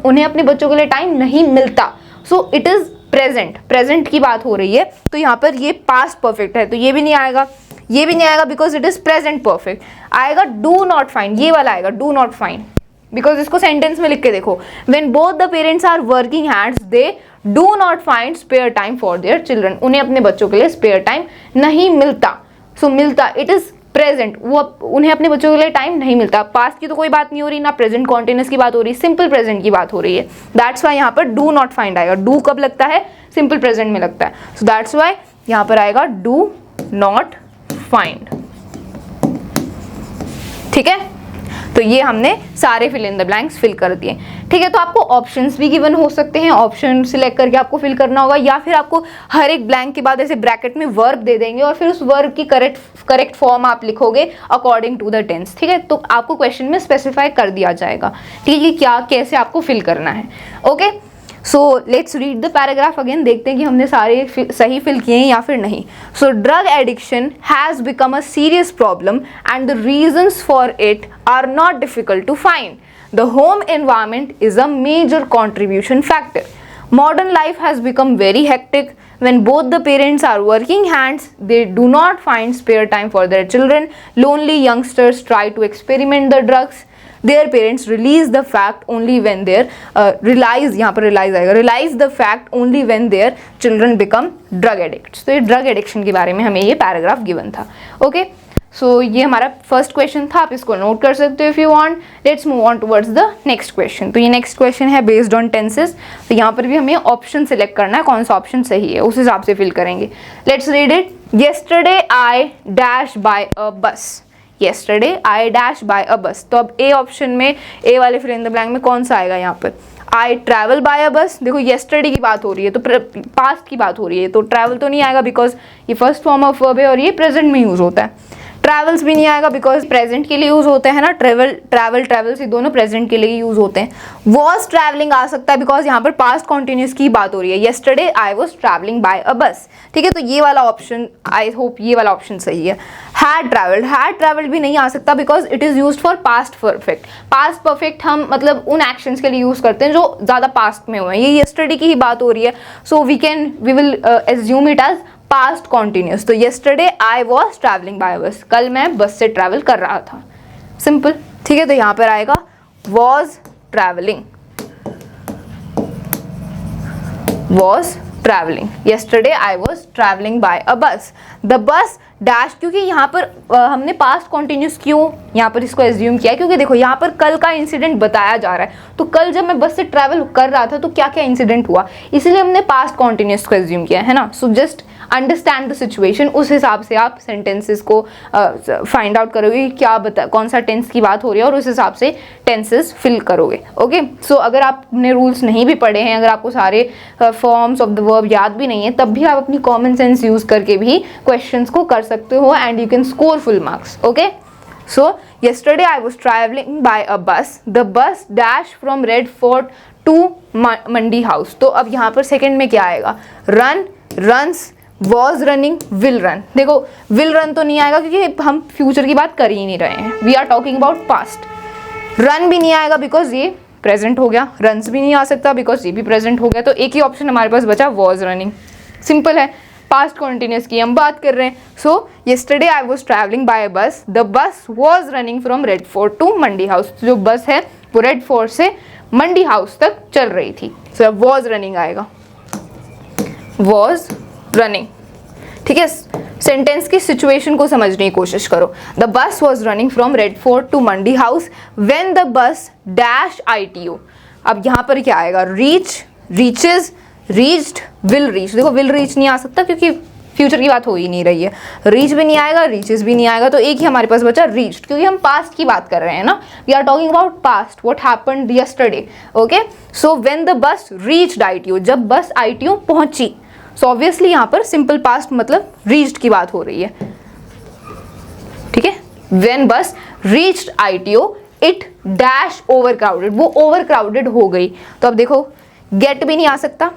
S1: उन्हें अपने बच्चों के लिए टाइम नहीं मिलता, सो इट इज प्रेजेंट की बात हो रही है. तो यहाँ पर ये पास्ट परफेक्ट है, तो ये भी नहीं आएगा, ये भी नहीं आएगा, because it is present perfect. आएगा डू नॉट फाइंड, ये वाला आएगा डू नॉट फाइंड, बिकॉज इसको सेंटेंस में लिख के देखो. When both the parents are working hands they do not find spare time for their children. उन्हें अपने बच्चों के लिए स्पेयर टाइम नहीं मिलता. सो मिलता, इट इज प्रेजेंट, वो उन्हें अपने बच्चों के लिए टाइम नहीं मिलता. पास्ट की तो कोई बात नहीं हो रही, ना प्रेजेंट कॉन्टिन्यूस की बात हो रही, सिंपल प्रेजेंट की बात हो रही है. दैट्स वाई यहाँ पर डू नॉट फाइंड आएगा. डू कब लगता है, सिंपल प्रेजेंट में लगता है. सो दैट्स वाई यहाँ पर आएगा डू नॉट फाइंड. ठीक है, तो ये हमने सारे fill in the blanks fill कर दिए. ठीक है, तो आपको ऑप्शंस भी गिवन हो सकते हैं, ऑप्शन सिलेक्ट करके आपको फिल करना होगा, या फिर आपको हर एक ब्लैंक के बाद ऐसे ब्रैकेट में वर्ब दे देंगे और फिर उस वर्ब की करेक्ट फॉर्म आप लिखोगे अकॉर्डिंग टू द टेंस. ठीक है, तो आपको क्वेश्चन में स्पेसिफाई कर दिया जाएगा ठीक है क्या कैसे आपको फिल करना है. Okay, so let's read the paragraph again, देखते हैं कि हमने सारे सही फिल किए हैं या फिर नहीं. So drug addiction has become a serious problem and the reasons for it are not difficult to find. The home environment is a major contribution factor. Modern life has become very hectic. When both the parents are working hands, they do not find spare time for their children. Lonely youngsters try to experiment the drugs. Their parents realize the fact only when their realize the fact only when their children become drug addicts. तो ये drug addiction के बारे में हमें ये paragraph given था. Okay, so ये हमारा फर्स्ट क्वेश्चन था, आप इसको नोट कर सकते हो if you want. Let's move on towards the next question. तो ये नेक्स्ट क्वेश्चन है बेस्ड ऑन टेंसेस. तो यहाँ पर भी हमें ऑप्शन सिलेक्ट करना है, कौन सा ऑप्शन सही है उस हिसाब से फिल करेंगे. Let's read it. Yesterday I dash by a bus. Yesterday I dash by a bus. तो अब ए ऑप्शन में, ए वाले फिल इन द ब्लैंक में कौन सा आएगा यहाँ पर? आई ट्रैवल बाय अ बस. देखो येस्टरडे की बात हो रही है तो पास्ट की बात हो रही है, तो ट्रैवल तो नहीं आएगा बिकॉज ये फर्स्ट फॉर्म ऑफ वर्ब है और ये प्रेजेंट में यूज होता है. ट्रैवल्स भी नहीं आएगा बिकॉज प्रेजेंट के लिए यूज होते हैं ना. ट्रैवल्स ये दोनों प्रेजेंट के लिए यूज होते हैं. वॉज ट्रैवलिंग आ सकता है बिकॉज यहाँ पर पास्ट कॉन्टिन्यूस की बात हो रही है. Yesterday I was travelling by a bus. ठीक है, तो ये वाला ऑप्शन, आई होप ये वाला ऑप्शन सही है. हैड ट्रैवल्ड भी नहीं आ सकता because it is used for past perfect. Past perfect हम मतलब उन एक्शंस के लिए यूज करते हैं जो ज्यादा पास्ट में हुए हैं. ये येस्टरडे की ही बात हो रही है, so we will assume it as past continuous. तो yesterday I was travelling by bus. कल मैं बस से ट्रैवल कर रहा था. सिंपल. ठीक है, तो यहां पर आएगा was travelling. Was travelling. Yesterday I was travelling by a bus. The bus dash, क्योंकि यहाँ पर हमने पास्ट कॉन्टिन्यूस क्यों यहाँ पर इसको एज्यूम किया है, क्योंकि देखो यहाँ पर कल का इंसिडेंट बताया जा रहा है. तो कल जब मैं बस से ट्रैवल कर रहा था तो क्या क्या इंसिडेंट हुआ, इसलिए हमने पास्ट कॉन्टिन्यूस को एज्यूम किया है ना. So just understand the situation, उस हिसाब से आप सेंटेंसेस को फाइंड आउट करोगे क्या कौन सा टेंस की बात हो रही है और उस हिसाब से टेंसेस फिल करोगे. ओके, सो अगर आपने रूल्स नहीं भी पढ़े हैं, अगर आपको सारे फॉर्म्स ऑफ द वर्ब याद भी नहीं है, तब भी आप अपनी कॉमन सेंस यूज करके भी क्वेश्चंस को कर सकते हो and you can score full marks. Okay, so yesterday I was traveling by a bus. The bus dashed from Red Fort to Mandi House. तो अब यहाँ पर सेकंड में क्या आएगा? Run, runs, was running, will run. देखो will run तो नहीं आएगा क्योंकि हम फ्यूचर की बात कर ही नहीं रहे हैं, we are talking about past. Run भी नहीं आएगा बिकॉज ये प्रेजेंट हो गया. रन्स भी नहीं आ सकता बिकॉज ये भी प्रेजेंट हो गया. तो एक ही ऑप्शन हमारे पास बचा, वॉज रनिंग. सिंपल है, पास्ट कॉन्टिन्यूस की हम बात कर रहे हैं. So yesterday I was travelling by a bus. The bus was running from Red Fort to Mandi House. जो बस है वो रेड फोर्ट से मंडी हाउस तक चल रही थी. सो वॉज रनिंग आएगा, वॉज रनिंग. ठीक है, सेंटेंस की सिचुएशन को समझने की कोशिश करो. The bus was running from Red Fort to Mandi House when the bus dash ITO. अब यहाँ पर क्या आएगा? Reach, reaches, reached, will reach. देखो विल रीच नहीं आ सकता क्योंकि फ्यूचर की बात हो ही नहीं रही है. रीच भी नहीं आएगा, रीचेस भी नहीं आएगा. तो एक ही हमारे पास बचा रीच्ड, क्योंकि हम पास्ट की बात कर रहे हैं ना. We are talking about past, what happened yesterday. Okay, so when the bus reached ITO, जब बस ITO पहुंची. सो ऑब्वियसली यहाँ पर सिंपल पास्ट मतलब रीच्ड की बात हो रही है. ठीक है, व्हेन बस reached ITO it dash over crowded. वो ओवर क्राउडेड हो गई. तो अब देखो गेट भी नहीं आ सकता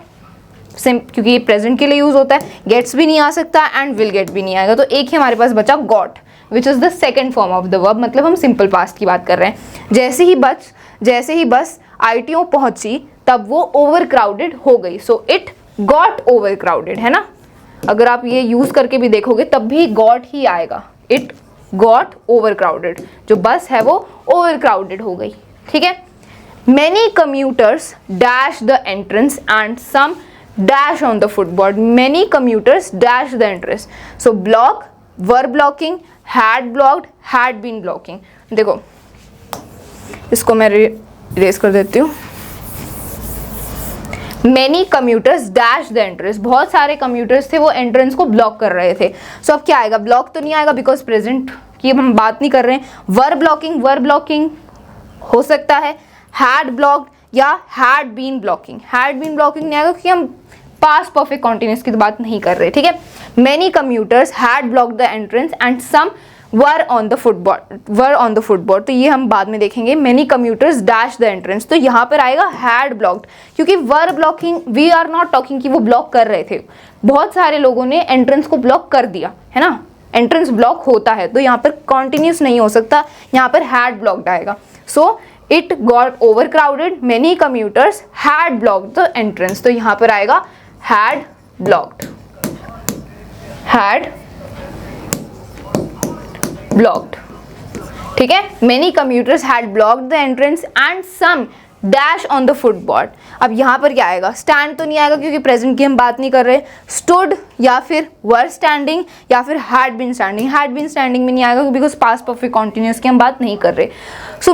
S1: क्योंकि ये प्रेजेंट के लिए यूज होता है. गेट्स भी नहीं आ सकता एंड विल गेट भी नहीं आएगा. तो एक ही हमारे पास बचा got, which is the second form of the verb. मतलब हम सिंपल पास्ट की बात कर रहे हैं. जैसे ही बस ITO पहुंची तब वो ओवर क्राउडेड हो गई. So it got over crowded, है ना. अगर आप ये यूज करके भी देखोगे तब भी गॉट ही आएगा. It got over crowded. जो बस है वो ओवर क्राउडेड हो गई. ठीक है. Many commuters dash the entrance and some dash on the footboard. Many commuters dash the entrance. So block, were blocking, had blocked, had been blocking. देखो इसको मैं इरेज कर देती हूँ. Many commuters dash the entrance. बहुत सारे commuters थे वो entrance को block कर रहे थे. So अब क्या आएगा? block तो नहीं आएगा because present की हम बात नहीं कर रहे हैं. were blocking हो सकता है. had blocked या had been blocking नहीं आएगा क्योंकि हम past perfect continuous की तो बात नहीं कर रहे. ठीक है. many commuters had blocked the entrance and some were on the footboard. तो ये हम बाद में देखेंगे. many commuters dash the entrance. तो यहाँ पर आएगा had blocked क्योंकि were blocking we are not talking कि वो ब्लॉक कर रहे थे. बहुत सारे लोगों ने एंट्रेंस को ब्लॉक कर दिया है ना. एंट्रेंस ब्लॉक होता है तो यहाँ पर कॉन्टिन्यूस नहीं हो सकता, यहाँ पर had blocked आएगा. सो it got overcrowded, many commuters had blocked the entrance. तो यहाँ पर आएगा had blocked, ठीक है. Many commuters had blocked the entrance and some dash on the footboard. अब यहाँ पर क्या आएगा, stand तो नहीं आएगा क्योंकि प्रेजेंट की हम बात नहीं कर रहे. stood या फिर were standing या फिर had been standing में नहीं आएगा बिकॉज पास्ट परफेक्ट कॉन्टिन्यूस की हम बात नहीं कर रहे. सो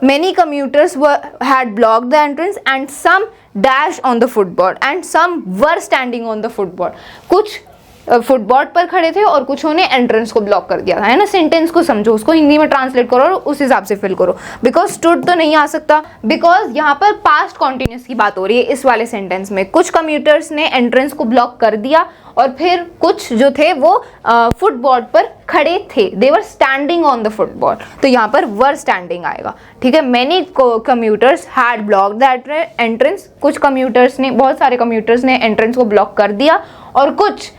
S1: many commuters had blocked the entrance and some dash on the footboard and some were standing on the footboard. कुछ फुटबॉर्ड पर खड़े थे और कुछ ने एंट्रेंस को ब्लॉक कर दिया था, है ना. सेंटेंस को समझो, उसको हिंदी में ट्रांसलेट करो और उस हिसाब से फिल करो. बिकॉज स्टूड तो नहीं आ सकता बिकॉज यहाँ पर पास्ट कॉन्टिन्यूस की बात हो रही है इस वाले सेंटेंस में. कुछ कम्यूटर्स ने एंट्रेंस को ब्लॉक कर दिया और फिर कुछ जो थे वो फुटबॉर्ड पर खड़े थे. दे वर स्टैंडिंग ऑन द फुटबॉर्ड, तो यहाँ पर वर स्टैंडिंग आएगा, ठीक है. Many commuters had block the entrance. कुछ कम्यूटर्स ने, बहुत सारे कम्यूटर्स ने एंट्रेंस को ब्लॉक कर दिया और कुछ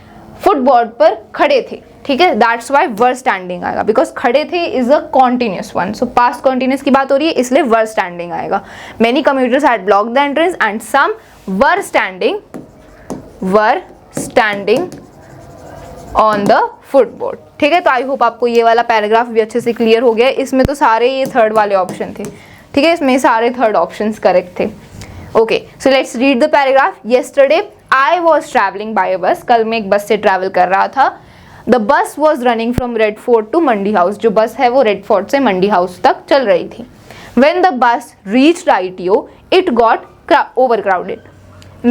S1: फुटबॉर्ड पर खड़े थे, ठीक है. दैट्स वाई वर स्टैंडिंग आएगा बिकॉज खड़े थे is a continuous one. So past continuous की बात हो रही है इसलिए वर स्टैंडिंग आएगा. Many commuters had block the entrance and some were standing on the footboard, ठीक है. तो आई होप आपको ये वाला पैराग्राफ भी अच्छे से क्लियर हो गया. इसमें तो सारे ये थर्ड वाले ऑप्शन थे, ठीक है. इसमें सारे थर्ड ऑप्शंस करेक्ट थे. Okay, so let's read the paragraph. Yesterday I was traveling by a bus. कल मैं एक बस से ट्रैवल कर रहा था. The bus was running from Red Fort to Mandi House. जो बस है वो रेड फोर्ट से मंडी हाउस तक चल रही थी. When the bus reached ITO, it got overcrowded.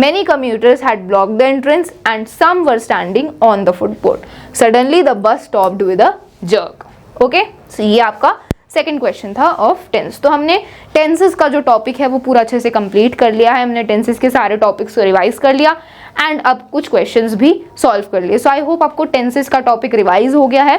S1: Many commuters had blocked the entrance and some were standing on the footboard. Suddenly the bus stopped with a jerk. Okay? So ये आपका second question था of tense. तो हमने tenses का जो topic है वो पूरा अच्छे से कंप्लीट कर लिया है. हमने टेंसेस के सारे टॉपिक्स को रिवाइज कर लिया एंड अब कुछ क्वेश्चंस भी सॉल्व कर लिए. सो आई होप आपको टेंसेस का टॉपिक रिवाइज हो गया है.